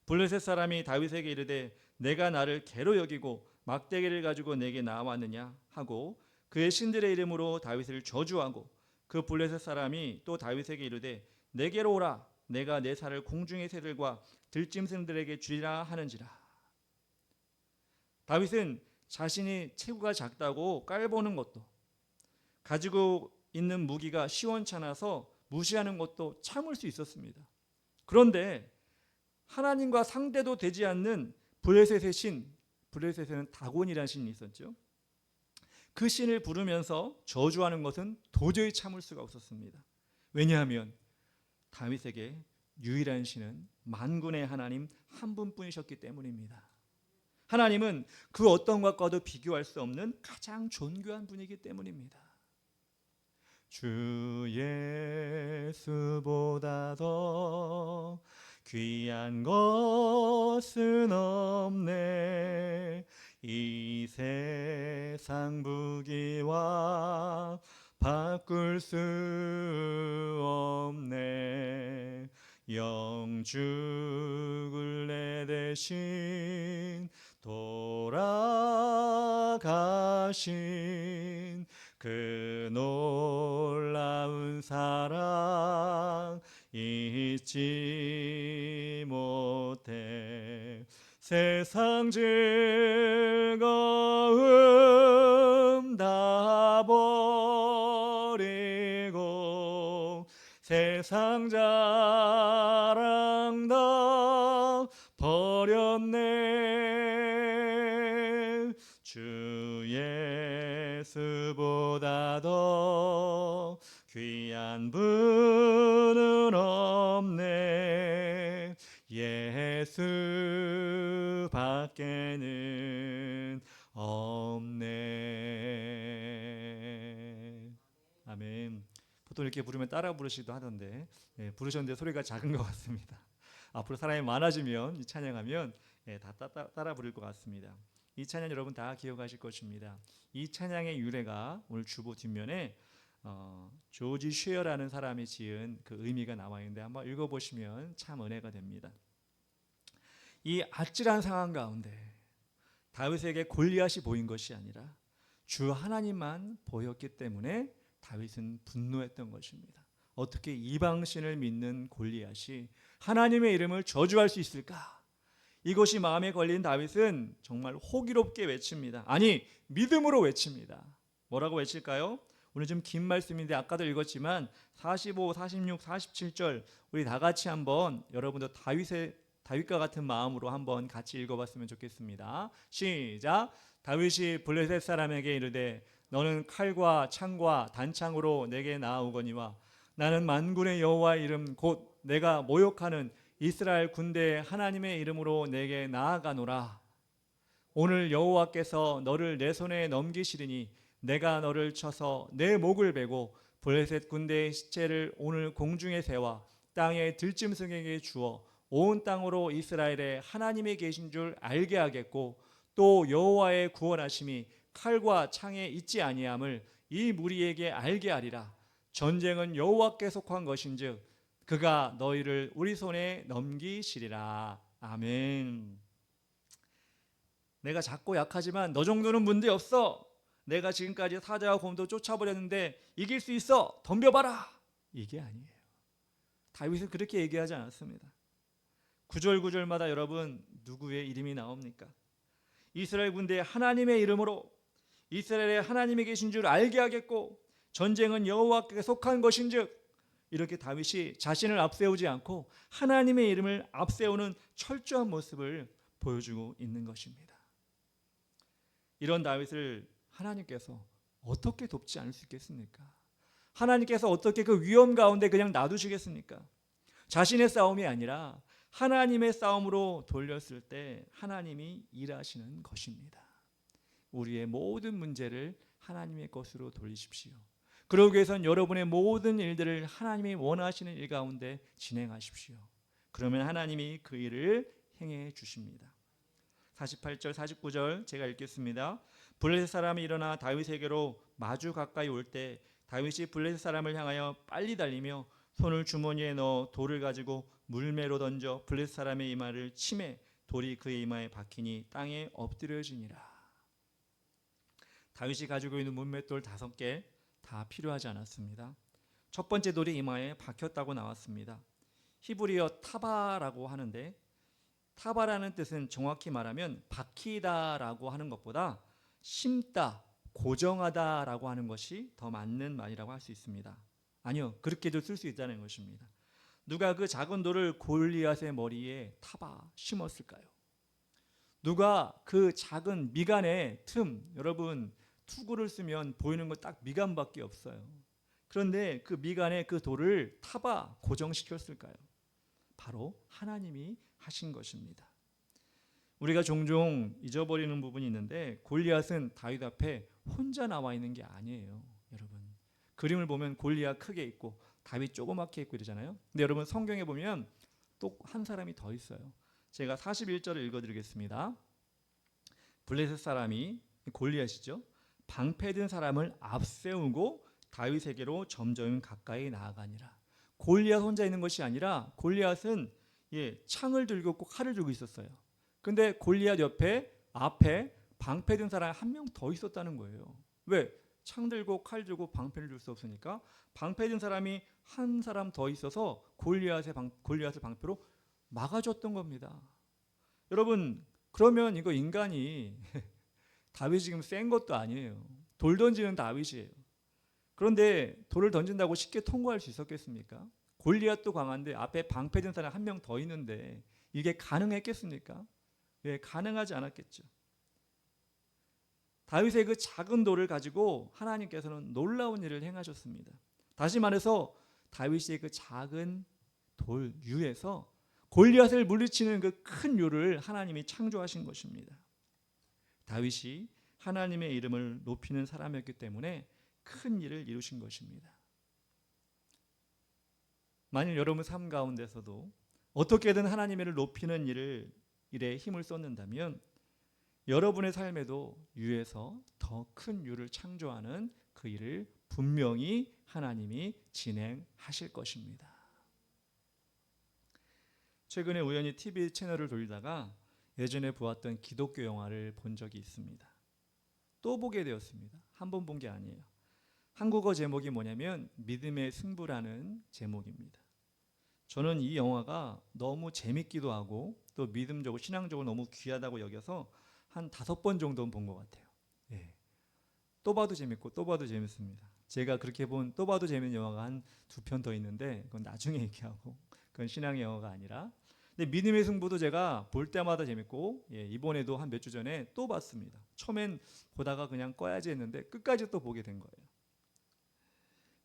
블레셋 사람이 다윗에게 이르되 내가 나를 개로 여기고 막대기를 가지고 내게 나왔느냐 하고 그의 신들의 이름으로 다윗을 저주하고 그 블레셋 사람이 또 다윗에게 이르되 내게로 오라 내가 내 살을 공중의 새들과 들짐승들에게 주리라 하는지라. 다윗은 자신이 체구가 작다고 깔보는 것도 가지고 있는 무기가 시원찮아서 무시하는 것도 참을 수 있었습니다. 그런데 하나님과 상대도 되지 않는 블레셋의 신, 블레셋에는 다곤이라는 신이 있었죠. 그 신을 부르면서 저주하는 것은 도저히 참을 수가 없었습니다. 왜냐하면 다윗에게 유일한 신은 만군의 하나님 한 분뿐이셨기 때문입니다. 하나님은 그 어떤 것과도 비교할 수 없는 가장 존귀한 분이기 때문입니다. 주 예수보다 더 귀한 것은 없네. 이 세상 부귀와 바꿀 수 없네. 영주 대신 돌아가신 그 놀라운 사랑 잊지 못해 세상 즐거움 다 버리고 세상 자랑 다 버렸네. 주 예수보다 더 귀한 분은 없네. 예수 밖에는 없네. 아멘. 보통 이렇게 부르면 따라 부르시기도 하던데 부르셨는데 소리가 작은 것 같습니다. 앞으로 사람이 많아지면 이 찬양하면 다 따라 부를 것 같습니다. 이 찬양 여러분 다 기억하실 것입니다. 이 찬양의 유래가 오늘 주보 뒷면에 조지 쉐어라는 사람이 지은 그 의미가 나와 있는데 한번 읽어보시면 참 은혜가 됩니다. 이 아찔한 상황 가운데 다윗에게 골리앗이 보인 것이 아니라 주 하나님만 보였기 때문에 다윗은 분노했던 것입니다. 어떻게 이방신을 믿는 골리앗이 하나님의 이름을 저주할 수 있을까? 이것이 마음에 걸린 다윗은 정말 호기롭게 외칩니다. 아니, 믿음으로 외칩니다. 뭐라고 외칠까요? 오늘 좀 긴 말씀인데 아까도 읽었지만 45, 46, 47절 우리 다 같이 한번 여러분도 다윗과 같은 마음으로 한번 같이 읽어봤으면 좋겠습니다. 시작. 다윗이 블레셋 사람에게 이르되 너는 칼과 창과 단창으로 내게 나아오거니와 나는 만군의 여호와의 이름 곧 내가 모욕하는 이스라엘 군대의 하나님의 이름으로 내게 나아가노라. 오늘 여호와께서 너를 내 손에 넘기시리니 내가 너를 쳐서 내 목을 베고 블레셋 군대의 시체를 오늘 공중에 세워 땅의 들짐승에게 주어 온 땅으로 이스라엘의 하나님이 계신 줄 알게 하겠고 또 여호와의 구원하심이 칼과 창에 있지 아니함을 이 무리에게 알게 하리라. 전쟁은 여호와께 속한 것인즉 그가 너희를 우리 손에 넘기시리라. 아멘. 내가 작고 약하지만 너 정도는 문제 없어. 내가 지금까지 사자와 곰도 쫓아버렸는데 이길 수 있어. 덤벼봐라. 이게 아니에요. 다윗은 그렇게 얘기하지 않았습니다. 구절구절마다 여러분 누구의 이름이 나옵니까? 이스라엘 군대의 하나님의 이름으로 이스라엘의 하나님이 계신 줄 알게 하겠고 전쟁은 여호와께 속한 것인즉 이렇게 다윗이 자신을 앞세우지 않고 하나님의 이름을 앞세우는 철저한 모습을 보여주고 있는 것입니다. 이런 다윗을 하나님께서 어떻게 돕지 않을 수 있겠습니까? 하나님께서 어떻게 그 위험 가운데 그냥 놔두시겠습니까? 자신의 싸움이 아니라 하나님의 싸움으로 돌렸을 때 하나님이 일하시는 것입니다. 우리의 모든 문제를 하나님의 것으로 돌리십시오. 그러기 위해선 여러분의 모든 일들을 하나님이 원하시는 일 가운데 진행하십시오. 그러면 하나님이 그 일을 행해 주십니다. 48절 49절 제가 읽겠습니다. 블레셋 사람이 일어나 다윗에게로 마주 가까이 올 때 다윗이 블레셋 사람을 향하여 빨리 달리며 손을 주머니에 넣어 돌을 가지고 물매로 던져 블레셋 사람의 이마를 치매 돌이 그의 이마에 박히니 땅에 엎드려지니라. 다윗이 가지고 있는 물맷돌 5개 다 필요하지 않았습니다. 첫 번째 돌이 이마에 박혔다고 나왔습니다. 히브리어 타바라고 하는데 타바라는 뜻은 정확히 말하면 박히다라고 하는 것보다 심다, 고정하다라고 하는 것이 더 맞는 말이라고 할 수 있습니다. 아니요, 그렇게도 쓸 수 있다는 것입니다. 누가 그 작은 돌을 골리앗의 머리에 타바 심었을까요? 누가 그 작은 미간의 틈, 여러분 투구를 쓰면 보이는 건 딱 미간밖에 없어요. 그런데 그 미간에 그 돌을 타바 고정시켰을까요? 바로 하나님이 하신 것입니다. 우리가 종종 잊어버리는 부분이 있는데 골리앗은 다윗 앞에 혼자 나와 있는 게 아니에요. 여러분 그림을 보면 골리앗 크게 있고 다윗 조그맣게 있고 이러잖아요. 근데 여러분 성경에 보면 또 한 사람이 더 있어요. 제가 41절을 읽어드리겠습니다. 블레셋 사람이 골리앗이죠. 방패든 사람을 앞세우고 다윗에게로 점점 가까이 나아가니라. 골리앗 혼자 있는 것이 아니라 골리앗은 창을 들고 꼭 칼을 들고 있었어요. 근데 골리앗 앞에 방패든 사람이 한 명 더 있었다는 거예요. 왜? 창 들고 칼 들고 방패를 들 수 없으니까 방패든 사람이 한 사람 더 있어서 골리앗을 방패로 막아줬던 겁니다. 여러분, 그러면 이거 인간이 다윗이 지금 센 것도 아니에요. 돌 던지는 다윗이에요. 그런데 돌을 던진다고 쉽게 통과할 수 있었겠습니까? 골리앗도 강한데 앞에 방패든 사람 한 명 더 있는데 이게 가능했겠습니까? 가능하지 않았겠죠. 다윗의 그 작은 돌을 가지고 하나님께서는 놀라운 일을 행하셨습니다. 다시 말해서 다윗의 그 작은 돌 유에서 골리앗을 물리치는 그 큰 유를 하나님이 창조하신 것입니다. 다윗이 하나님의 이름을 높이는 사람이었기 때문에 큰 일을 이루신 것입니다. 만일 여러분 삶 가운데서도 어떻게든 하나님의 이름을 높이는 일에 힘을 쏟는다면 여러분의 삶에도 유에서 더 큰 유를 창조하는 그 일을 분명히 하나님이 진행하실 것입니다. 최근에 우연히 TV 채널을 돌리다가 예전에 보았던 기독교 영화를 본 적이 있습니다. 또 보게 되었습니다. 한 번 본 게 아니에요. 한국어 제목이 뭐냐면 믿음의 승부라는 제목입니다. 저는 이 영화가 너무 재밌기도 하고 또 믿음적으로 신앙적으로 너무 귀하다고 여겨서 한 5번 정도는 본 것 같아요. 또 봐도 재밌고 또 봐도 재밌습니다. 제가 그렇게 본 또 봐도 재밌는 영화가 한 2편 더 있는데 그건 나중에 얘기하고, 그건 신앙의 영화가 아니라. 근데 믿음의 승부도 제가 볼 때마다 재밌고 이번에도 한 몇 주 전에 또 봤습니다. 처음엔 보다가 그냥 꺼야지 했는데 끝까지 또 보게 된 거예요.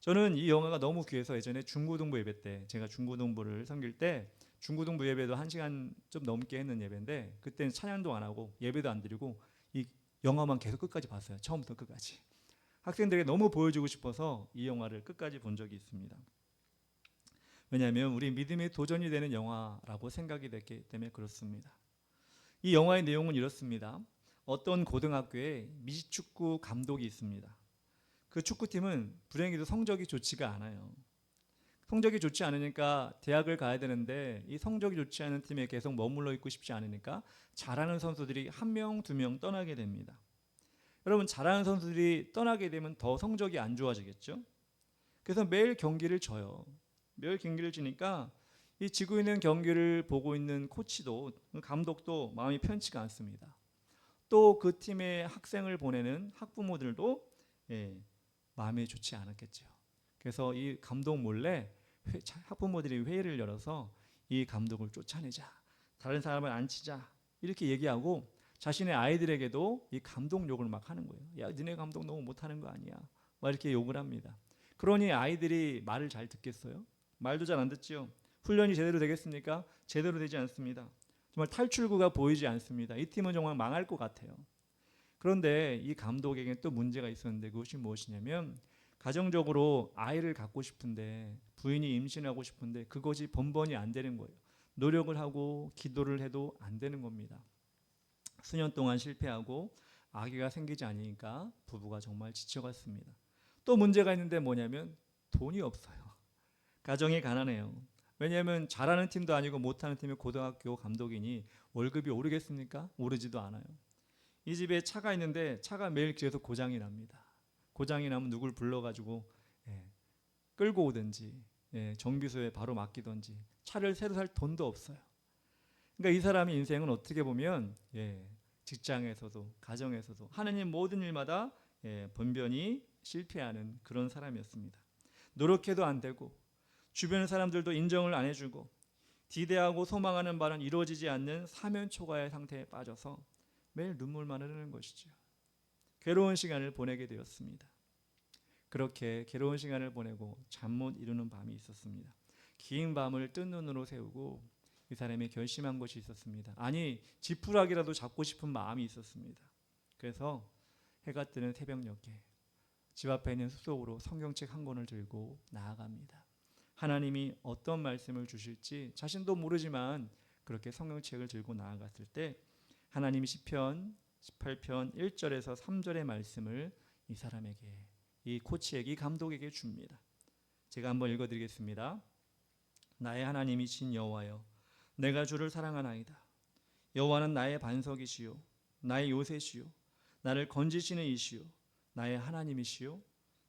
저는 이 영화가 너무 귀해서 예전에 중고등부 예배 때, 제가 중고등부를 섬길 때 중고등부 예배도 1시간 좀 넘게 했는 예배인데 그때는 찬양도 안 하고 예배도 안 드리고 이 영화만 계속 끝까지 봤어요. 처음부터 끝까지. 학생들에게 너무 보여주고 싶어서 이 영화를 끝까지 본 적이 있습니다. 왜냐하면 우리 믿음의 도전이 되는 영화라고 생각이 됐기 때문에 그렇습니다. 이 영화의 내용은 이렇습니다. 어떤 고등학교에 미식축구 감독이 있습니다. 그 축구팀은 불행히도 성적이 좋지가 않아요. 성적이 좋지 않으니까 대학을 가야 되는데 이 성적이 좋지 않은 팀에 계속 머물러 있고 싶지 않으니까 잘하는 선수들이 1명, 2명 떠나게 됩니다. 여러분, 잘하는 선수들이 떠나게 되면 더 성적이 안 좋아지겠죠? 그래서 매일 경기를 져요. 매일 경기를 지니까 이 지고 있는 경기를 보고 있는 코치도, 감독도 마음이 편치가 않습니다. 또 그 팀에 학생을 보내는 학부모들도 마음이 좋지 않았겠죠. 그래서 이 감독 몰래 학부모들이 회의를 열어서 이 감독을 쫓아내자, 다른 사람을 안 치자, 이렇게 얘기하고 자신의 아이들에게도 이 감독 욕을 막 하는 거예요. 야, 너네 감독 너무 못하는 거 아니야, 막 이렇게 욕을 합니다. 그러니 아이들이 말을 잘 듣겠어요? 말도 잘 안 듣지요. 훈련이 제대로 되겠습니까? 제대로 되지 않습니다. 정말 탈출구가 보이지 않습니다. 이 팀은 정말 망할 것 같아요. 그런데 이 감독에게 또 문제가 있었는데 그것이 무엇이냐면 가정적으로 아이를 갖고 싶은데, 부인이 임신하고 싶은데 그것이 번번이 안 되는 거예요. 노력을 하고 기도를 해도 안 되는 겁니다. 수년 동안 실패하고 아기가 생기지 않으니까 부부가 정말 지쳐갔습니다. 또 문제가 있는데 뭐냐면 돈이 없어요. 가정이 가난해요. 왜냐하면 잘하는 팀도 아니고 못하는 팀의 고등학교 감독이니 월급이 오르겠습니까? 오르지도 않아요. 이 집에 차가 있는데 차가 매일 계속 고장이 납니다. 고장이 나면 누굴 불러가지고 끌고 오든지 정비소에 바로 맡기든지, 차를 새로 살 돈도 없어요. 그러니까 이 사람의 인생은 어떻게 보면 직장에서도 가정에서도 하느님 모든 일마다 번번이 실패하는 그런 사람이었습니다. 노력해도 안 되고 주변 사람들도 인정을 안 해주고 기대하고 소망하는 바는 이루어지지 않는 사면초가의 상태에 빠져서 매일 눈물만 흐르는 것이죠. 괴로운 시간을 보내게 되었습니다. 그렇게 괴로운 시간을 보내고 잠 못 이루는 밤이 있었습니다. 긴 밤을 뜬 눈으로 새우고 이 사람이 결심한 것이 있었습니다. 아니, 지푸라기라도 잡고 싶은 마음이 있었습니다. 그래서 해가 뜨는 새벽녘에 집 앞에 있는 숲속으로 성경책 한 권을 들고 나아갑니다. 하나님이 어떤 말씀을 주실지 자신도 모르지만 그렇게 성경책을 들고 나아갔을 때 하나님이 시편 18편 1절에서 3절의 말씀을 이 사람에게, 이 코치에게, 이 감독에게 줍니다. 제가 한번 읽어드리겠습니다. 나의 하나님이신 여호와여, 내가 주를 사랑하나이다. 여호와는 나의 반석이시요 나의 요새시요 나를 건지시는 이시요 나의 하나님이시요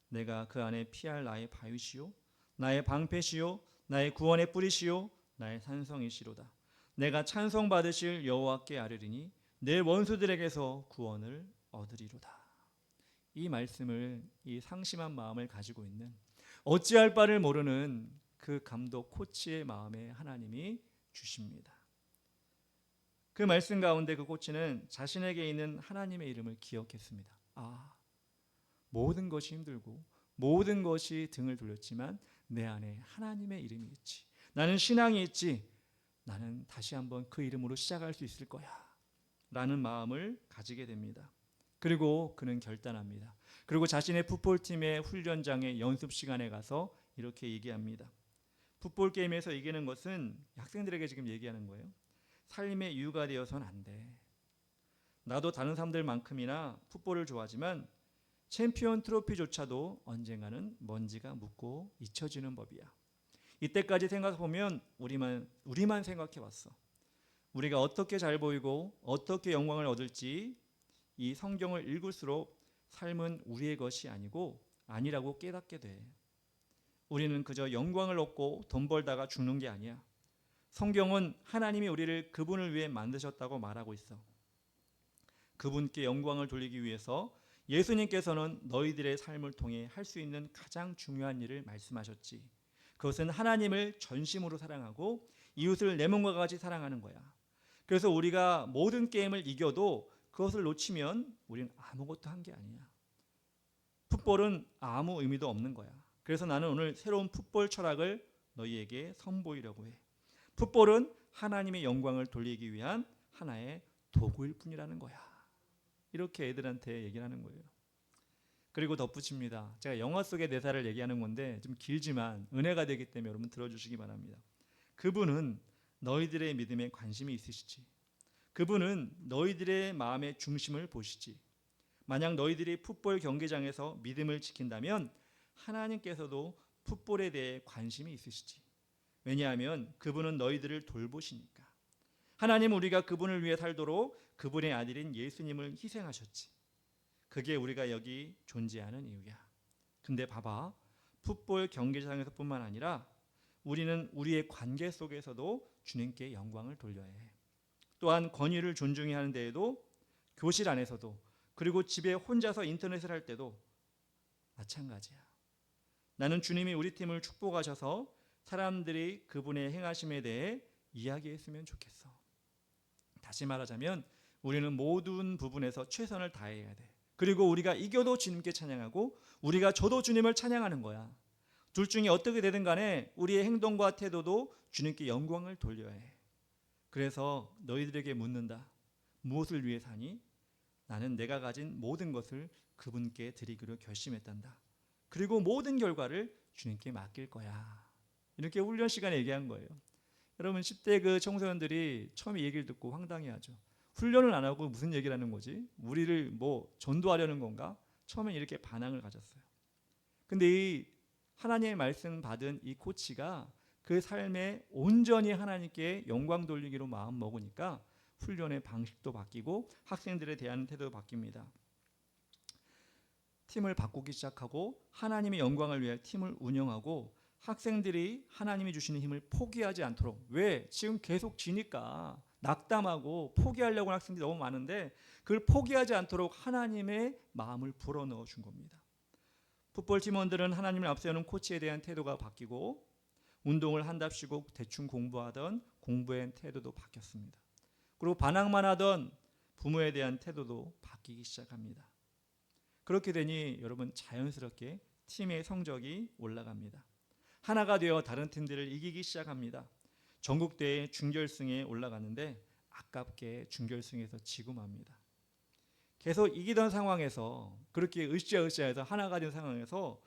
내가 그 안에 피할 나의 바위시요 나의 방패시요 나의 구원의 뿌리시요 나의 산성이시로다. 내가 찬송받으실 여호와께 아뢰리니 내 원수들에게서 구원을 얻으리로다. 이 말씀을, 이 상심한 마음을 가지고 있는, 어찌할 바를 모르는 그 감독 코치의 마음에 하나님이 주십니다. 그 말씀 가운데 그 코치는 자신에게 있는 하나님의 이름을 기억했습니다. 모든 것이 힘들고 모든 것이 등을 돌렸지만 내 안에 하나님의 이름이 있지. 나는 신앙이 있지. 나는 다시 한번 그 이름으로 시작할 수 있을 거야 라는 마음을 가지게 됩니다. 그리고 그는 결단합니다. 그리고 자신의 풋볼팀의 훈련장의 연습 시간에 가서 이렇게 얘기합니다. 풋볼 게임에서 이기는 것은 학생들에게 지금 얘기하는 거예요. 삶의 이유가 되어서는 안 돼. 나도 다른 사람들만큼이나 풋볼을 좋아하지만 챔피언 트로피조차도 언젠가는 먼지가 묻고 잊혀지는 법이야. 이때까지 생각해보면 우리만 생각해왔어. 우리가 어떻게 잘 보이고 어떻게 영광을 얻을지 이 성경을 읽을수록 삶은 우리의 것이 아니라고 깨닫게 돼. 우리는 그저 영광을 얻고 돈 벌다가 죽는 게 아니야. 성경은 하나님이 우리를 그분을 위해 만드셨다고 말하고 있어. 그분께 영광을 돌리기 위해서 예수님께서는 너희들의 삶을 통해 할 수 있는 가장 중요한 일을 말씀하셨지. 그것은 하나님을 전심으로 사랑하고 이웃을 내 몸과 같이 사랑하는 거야. 그래서 우리가 모든 게임을 이겨도 그것을 놓치면 우리는 아무것도 한 게 아니야. 풋볼은 아무 의미도 없는 거야. 그래서 나는 오늘 새로운 풋볼 철학을 너희에게 선보이려고 해. 풋볼은 하나님의 영광을 돌리기 위한 하나의 도구일 뿐이라는 거야. 이렇게 애들한테 얘기를 하는 거예요. 그리고 덧붙입니다. 제가 영화 속의 대사를 얘기하는 건데 좀 길지만 은혜가 되기 때문에 여러분 들어주시기 바랍니다. 그분은 너희들의 믿음에 관심이 있으시지. 그분은 너희들의 마음의 중심을 보시지. 만약 너희들이 풋볼 경기장에서 믿음을 지킨다면 하나님께서도 풋볼에 대해 관심이 있으시지. 왜냐하면 그분은 너희들을 돌보시니까. 하나님 우리가 그분을 위해 살도록 그분의 아들인 예수님을 희생하셨지. 그게 우리가 여기 존재하는 이유야. 근데 봐봐. 풋볼 경기장에서 뿐만 아니라 우리는 우리의 관계 속에서도 주님께 영광을 돌려야 해. 또한 권위를 존중해야 하는 데에도, 교실 안에서도, 그리고 집에 혼자서 인터넷을 할 때도 마찬가지야. 나는 주님이 우리 팀을 축복하셔서 사람들이 그분의 행하심에 대해 이야기했으면 좋겠어. 다시 말하자면 우리는 모든 부분에서 최선을 다해야 돼. 그리고 우리가 이겨도 주님께 찬양하고 우리가 져도 주님을 찬양하는 거야. 둘 중에 어떻게 되든 간에 우리의 행동과 태도도 주님께 영광을 돌려야 해. 그래서 너희들에게 묻는다. 무엇을 위해 사니? 나는 내가 가진 모든 것을 그분께 드리기로 결심했단다. 그리고 모든 결과를 주님께 맡길 거야. 이렇게 훈련 시간에 얘기한 거예요. 여러분 10대 그 청소년들이 처음에 얘기를 듣고 황당해하죠. 훈련을 안 하고 무슨 얘기를 하는 거지? 우리를 뭐 전도하려는 건가? 처음엔 이렇게 반항을 가졌어요. 근데 이 하나님의 말씀 받은 이 코치가 그 삶에 온전히 하나님께 영광 돌리기로 마음 먹으니까 훈련의 방식도 바뀌고 학생들에 대한 태도도 바뀝니다. 팀을 바꾸기 시작하고 하나님의 영광을 위해 팀을 운영하고 학생들이 하나님이 주시는 힘을 포기하지 않도록, 왜? 지금 계속 지니까 낙담하고 포기하려고 하는 학생들이 너무 많은데 그걸 포기하지 않도록 하나님의 마음을 불어넣어 준 겁니다. 풋볼 팀원들은 하나님을 앞세우는 코치에 대한 태도가 바뀌고 운동을 한답시고 대충 공부하던 공부의 태도도 바뀌었습니다. 그리고 반항만 하던 부모에 대한 태도도 바뀌기 시작합니다. 그렇게 되니 여러분 자연스럽게 팀의 성적이 올라갑니다. 하나가 되어 다른 팀들을 이기기 시작합니다. 전국대회 준결승에 올라가는데 아깝게 준결승에서 지고 맙니다. 계속 이기던 상황에서 그렇게 으쌰으쌰해서 하나가 된 상황에서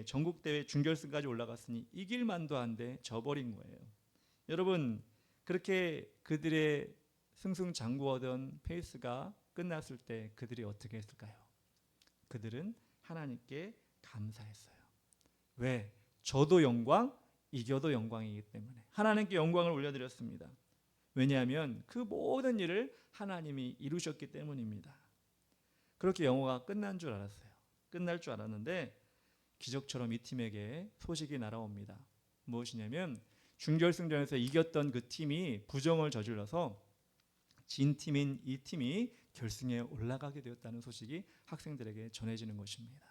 전국대회 준결승까지 올라갔으니 이길 만도 한데 져버린 거예요. 여러분 그렇게 그들의 승승장구하던 페이스가 끝났을 때 그들이 어떻게 했을까요? 그들은 하나님께 감사했어요. 왜? 져도 영광, 이겨도 영광이기 때문에 하나님께 영광을 올려드렸습니다. 왜냐하면 그 모든 일을 하나님이 이루셨기 때문입니다. 그렇게 영화가 끝난 줄 알았어요. 끝날 줄 알았는데 기적처럼 이 팀에게 소식이 날아옵니다. 무엇이냐면 준결승전에서 이겼던 그 팀이 부정을 저질러서 진 팀인 이 팀이 결승에 올라가게 되었다는 소식이 학생들에게 전해지는 것입니다.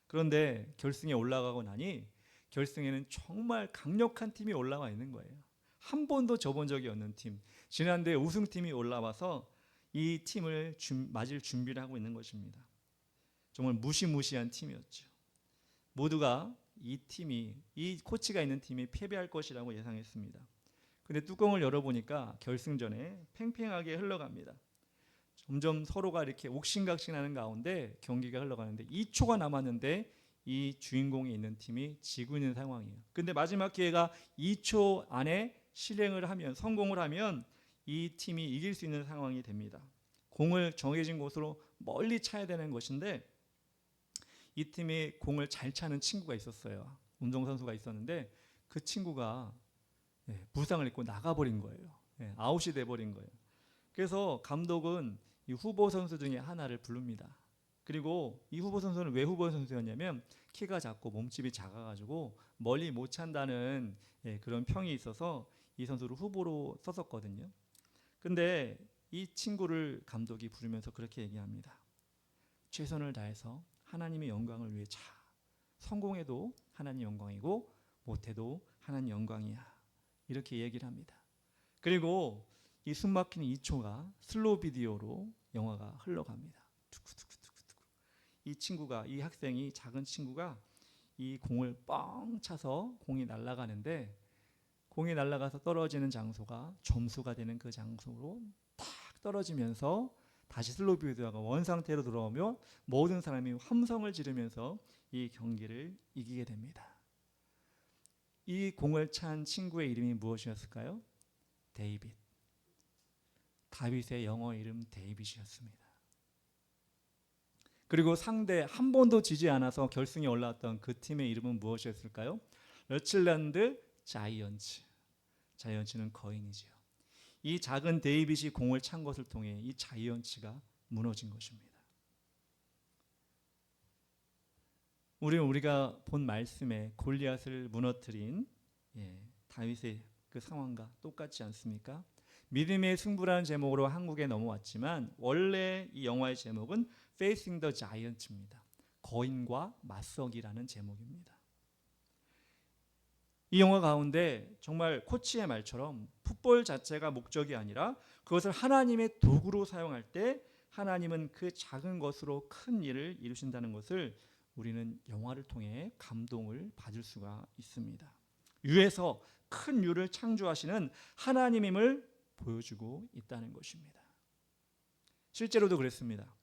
그런데 결승에 올라가고 나니 결승에는 정말 강력한 팀이 올라와 있는 거예요. 한 번도 져본 적이 없는 팀, 지난해 우승팀이 올라와서 이 팀을 맞을 준비를 하고 있는 것입니다. 정말 무시무시한 팀이었죠. 모두가 이 코치가 있는 팀이 패배할 것이라고 예상했습니다. 근데 뚜껑을 열어보니까 결승전에 팽팽하게 흘러갑니다. 점점 서로가 이렇게 옥신각신하는 가운데 경기가 흘러가는데 2초가 남았는데 이 주인공이 있는 팀이 지고 있는 상황이에요. 근데 마지막 기회가 2초 안에 성공을 하면 이 팀이 이길 수 있는 상황이 됩니다. 공을 정해진 곳으로 멀리 차야 되는 것인데 이 팀이 공을 잘 차는 친구가 있었어요. 운동선수가 있었는데 그 친구가 부상을 입고 나가버린 거예요. 아웃이 돼버린 거예요. 그래서 감독은 이 후보 선수 중에 하나를 부릅니다. 그리고 이 후보 선수는 왜 후보 선수였냐면 키가 작고 몸집이 작아가지고 멀리 못 찬다는 그런 평이 있어서 이 선수를 후보로 썼었거든요. 근데 이 친구를 감독이 부르면서 그렇게 얘기합니다. 최선을 다해서 하나님의 영광을 위해 차. 성공해도 하나님 영광이고 못해도 하나님 영광이야. 이렇게 얘기를 합니다. 그리고 이 숨막히는 2초가 슬로우 비디오로 영화가 흘러갑니다. 이 학생이 작은 친구가 이 공을 뻥 차서 공이 날아가는데 공이 날아가서 떨어지는 장소가 점수가 되는 그 장소로 탁 떨어지면서 다시 슬로우 비디오가 원상태로 돌아오며 모든 사람이 함성을 지르면서 이 경기를 이기게 됩니다. 이 공을 찬 친구의 이름이 무엇이었을까요? 데이빗. 다윗의 영어 이름 데이빗이었습니다. 그리고 상대 한 번도 지지 않아서 결승에 올라왔던 그 팀의 이름은 무엇이었을까요? 러칠랜드 자이언츠. 자이언츠는 거인이지요. 이 작은 데이빗이 공을 찬 것을 통해 이 자이언츠가 무너진 것입니다. 우리가 본 말씀에 골리앗을 무너뜨린 다윗의 그 상황과 똑같지 않습니까? 믿음의 승부라는 제목으로 한국에 넘어왔지만 원래 이 영화의 제목은 Facing the Giant입니다. 거인과 맞서기라는 제목입니다. 이 영화 가운데 정말 코치의 말처럼 풋볼 자체가 목적이 아니라 그것을 하나님의 도구로 사용할 때 하나님은 그 작은 것으로 큰 일을 이루신다는 것을 우리는 영화를 통해 감동을 받을 수가 있습니다. 유에서 큰 유를 창조하시는 하나님임을 보여주고 있다는 것입니다. 실제로도 그랬습니다.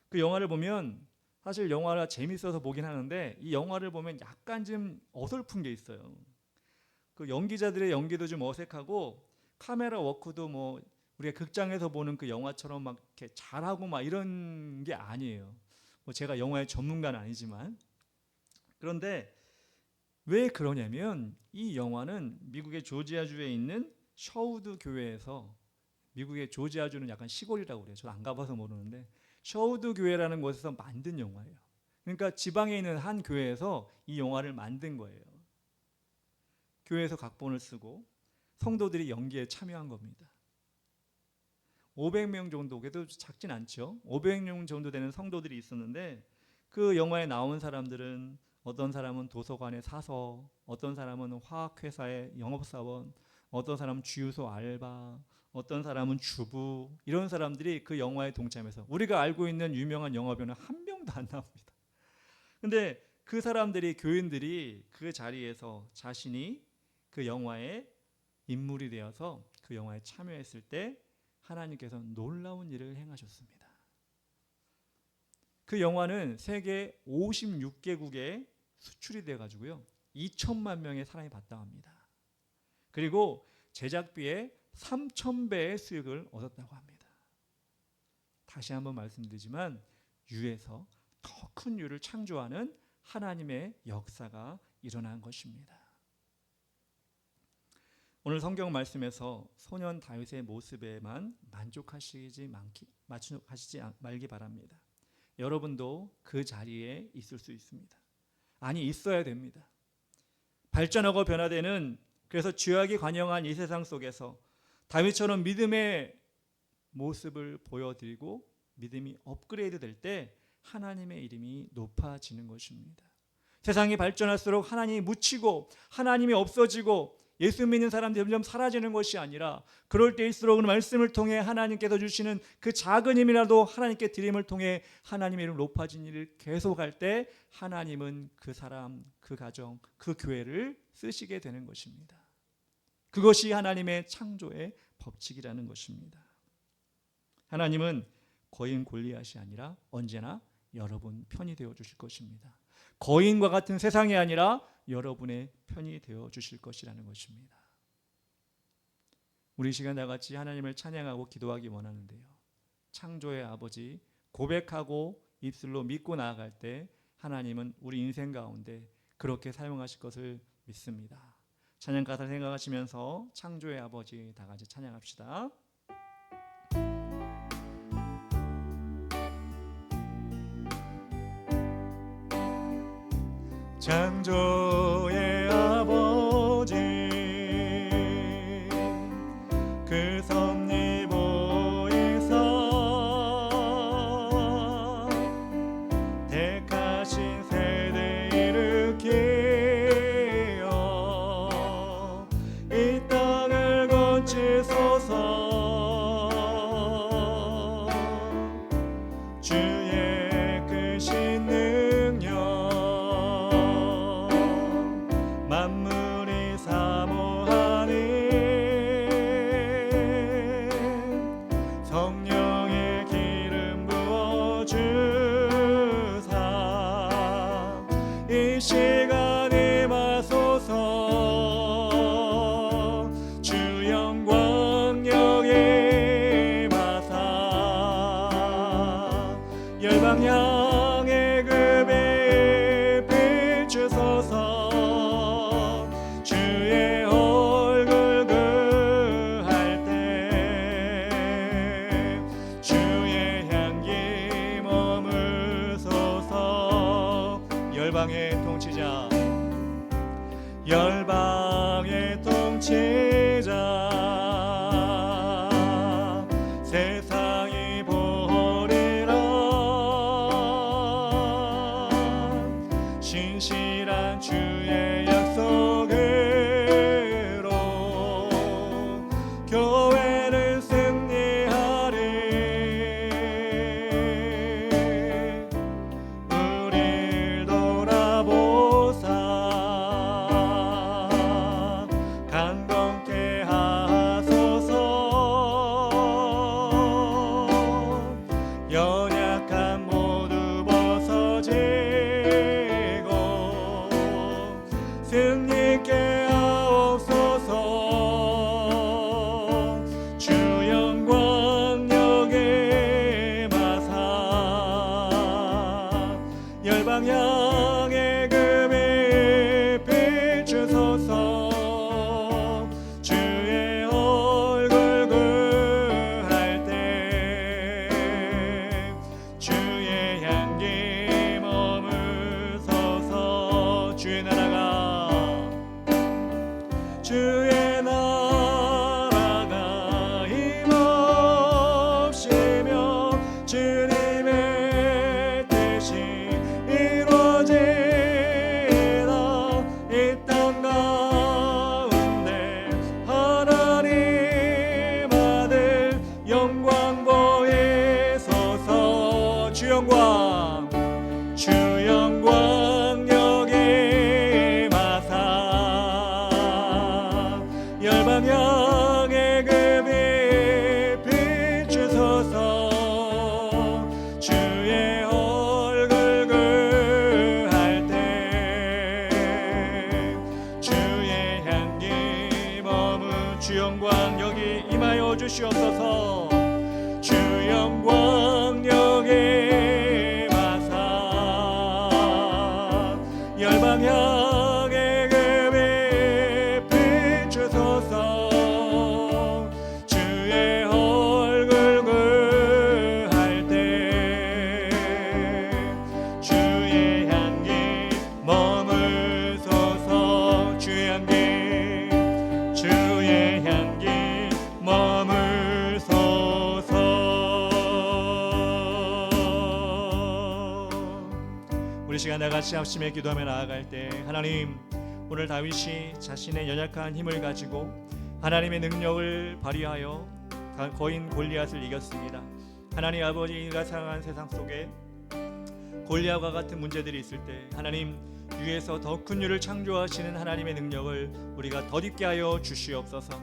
그 영화를 보면 사실 영화가 재밌어서 보긴 하는데 이 영화를 보면 약간 좀 어설픈 게 있어요. 그 연기자들의 연기도 좀 어색하고 카메라 워크도 뭐 우리가 극장에서 보는 그 영화처럼 막 이렇게 잘하고 막 이런 게 아니에요. 뭐 제가 영화의 전문가는 아니지만 그런데 왜 그러냐면 이 영화는 미국의 조지아주에 있는 셔우드 교회에서 미국의 조지아주는 약간 시골이라고 그래요. 저도 안 가봐서 모르는데 셔우드 교회라는 곳에서 만든 영화예요. 그러니까 지방에 있는 한 교회에서 이 영화를 만든 거예요. 교회에서 각본을 쓰고 성도들이 연기에 참여한 겁니다. 500명 정도, 그래도 작진 않죠. 500명 정도 되는 성도들이 있었는데 그 영화에 나온 사람들은 어떤 사람은 도서관의 사서, 어떤 사람은 화학회사의 영업사원, 어떤 사람은 주유소 알바, 어떤 사람은 주부, 이런 사람들이 그 영화에 동참해서 우리가 알고 있는 유명한 영화배우는 한 명도 안 나옵니다. 근데 그 사람들이, 교인들이 그 자리에서 자신이 그 영화의 인물이 되어서 그 영화에 참여했을 때 하나님께서 놀라운 일을 행하셨습니다. 그 영화는 세계 56개국에 수출이 돼가지고요 2천만 명의 사람이 봤다고 합니다. 그리고 제작비의 3,000배의 수익을 얻었다고 합니다. 다시 한번 말씀드리지만 유에서 더 큰 유를 창조하는 하나님의 역사가 일어난 것입니다. 오늘 성경 말씀에서 소년 다윗의 모습에만 만족하시지 말기 바랍니다. 여러분도 그 자리에 있을 수 있습니다. 아니, 있어야 됩니다. 발전하고 변화되는, 그래서 죄악이 관영한 이 세상 속에서 다윗처럼 믿음의 모습을 보여드리고 믿음이 업그레이드 될 때 하나님의 이름이 높아지는 것입니다. 세상이 발전할수록 하나님이 묻히고 하나님이 없어지고 예수 믿는 사람들이 점점 사라지는 것이 아니라, 그럴 때일수록 말씀을 통해 하나님께서 주시는 그 작은 힘이라도 하나님께 드림을 통해 하나님의 이름 높아진 일을 계속할 때 하나님은 그 사람, 그 가정, 그 교회를 쓰시게 되는 것입니다. 그것이 하나님의 창조의 법칙이라는 것입니다. 하나님은 거인 골리앗이 아니라 언제나 여러분 편이 되어 주실 것입니다. 거인과 같은 세상이 아니라 여러분의 편이 되어 주실 것이라는 것입니다. 우리 시간 다 같이 하나님을 찬양하고 기도하기 원하는데요, 창조의 아버지 고백하고 입술로 믿고 나아갈 때 하나님은 우리 인생 가운데 그렇게 사용하실 것을 믿습니다. 찬양 가사 생각하시면서 창조의 아버지 다 같이 찬양합시다. 창조의 아버지 그 섭리 보이사 택하신 세대 일으키어 이 땅을 고치소서. 주의 크신 능력 만물이 사모하니 성령의 기름 부어주사 이 시간 임하소서. 주 영광 여기 마사 열방 향해 그 빛 비추소서. 주의 얼굴 그할 때 주의 향기 머물소서. 열방의 통치자 열방의 통치자 세상이 보리라 신실한 주의 약속으로 교회는 승리하리. 우릴 돌아보사 강건케 하소서. 연약한 모두 벗어지고 승리케 하옵소서. 주 영광 여기 마사 열방 향해 그 빛 비추소서. 주의 얼굴 그할 때 주의 향기 머물소서. 주의 나라가 힘없으며 주님의 뜻이 이루어지라. 이 땅 가운데 하나님 아들 영광 보이소서. 주 영광 여기 마사 열방 향해 그 빛 비추소서. 주의 얼굴 그할 때 주의 향기 머문 주 영광 여기 임하여 주시옵소서. 주 영광 여기 마사 열방 향해 그 빛 비추소서. 시간 다 같이 합심해 기도하며 나아갈 때 하나님, 오늘 다윗이 자신의 연약한 힘을 가지고 하나님의 능력을 발휘하여 거인 골리앗을 이겼습니다. 하나님 아버지, 이가 상한 세상 속에 골리앗과 같은 문제들이 있을 때 하나님, 위에서 더 큰 일을 창조하시는 하나님의 능력을 우리가 덧입게 하여 주시옵소서.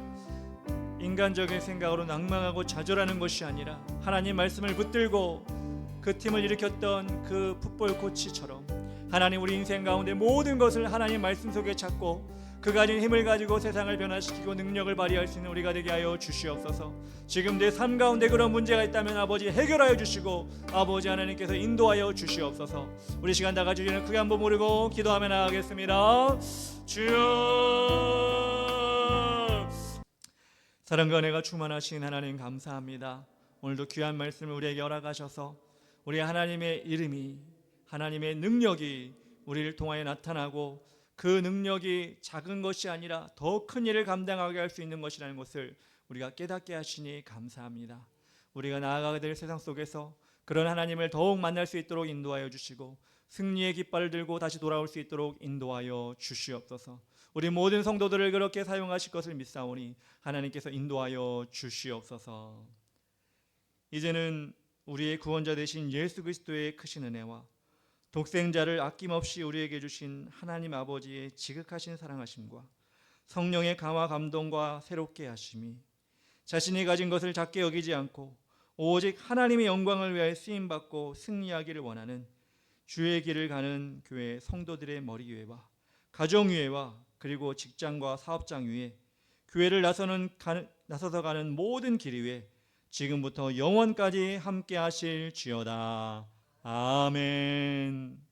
인간적인 생각으로 낭망하고 좌절하는 것이 아니라 하나님 말씀을 붙들고 그 팀을 일으켰던 그 풋볼 코치처럼 하나님, 우리 인생 가운데 모든 것을 하나님 말씀 속에 찾고 그 가진 힘을 가지고 세상을 변화시키고 능력을 발휘할 수 있는 우리가 되게 하여 주시옵소서. 지금 내 삶 가운데 그런 문제가 있다면 아버지 해결하여 주시고 아버지 하나님께서 인도하여 주시옵소서. 우리 시간 다 같이 주는 크게 한번 부르고 기도하며 나가겠습니다. 주여, 사랑과 은혜가 충만하신 하나님 감사합니다. 오늘도 귀한 말씀을 우리에게 허락하셔서 우리 하나님의 이름이, 하나님의 능력이 우리를 통하여 나타나고 그 능력이 작은 것이 아니라 더 큰 일을 감당하게 할 수 있는 것이라는 것을 우리가 깨닫게 하시니 감사합니다. 우리가 나아가게 될 세상 속에서 그런 하나님을 더욱 만날 수 있도록 인도하여 주시고 승리의 깃발을 들고 다시 돌아올 수 있도록 인도하여 주시옵소서. 우리 모든 성도들을 그렇게 사용하실 것을 믿사오니 하나님께서 인도하여 주시옵소서. 이제는 우리의 구원자 되신 예수 그리스도의 크신 은혜와 독생자를 아낌없이 우리에게 주신 하나님 아버지의 지극하신 사랑하심과 성령의 강화 감동과 새롭게 하심이 자신이 가진 것을 작게 여기지 않고 오직 하나님의 영광을 위하여 쓰임받고 승리하기를 원하는 주의 길을 가는 교회 성도들의 머리 위에와 가정 위에와 그리고 직장과 사업장 위에 교회를 나서서 가는 모든 길 위에 지금부터 영원까지 함께 하실지어다. 아멘.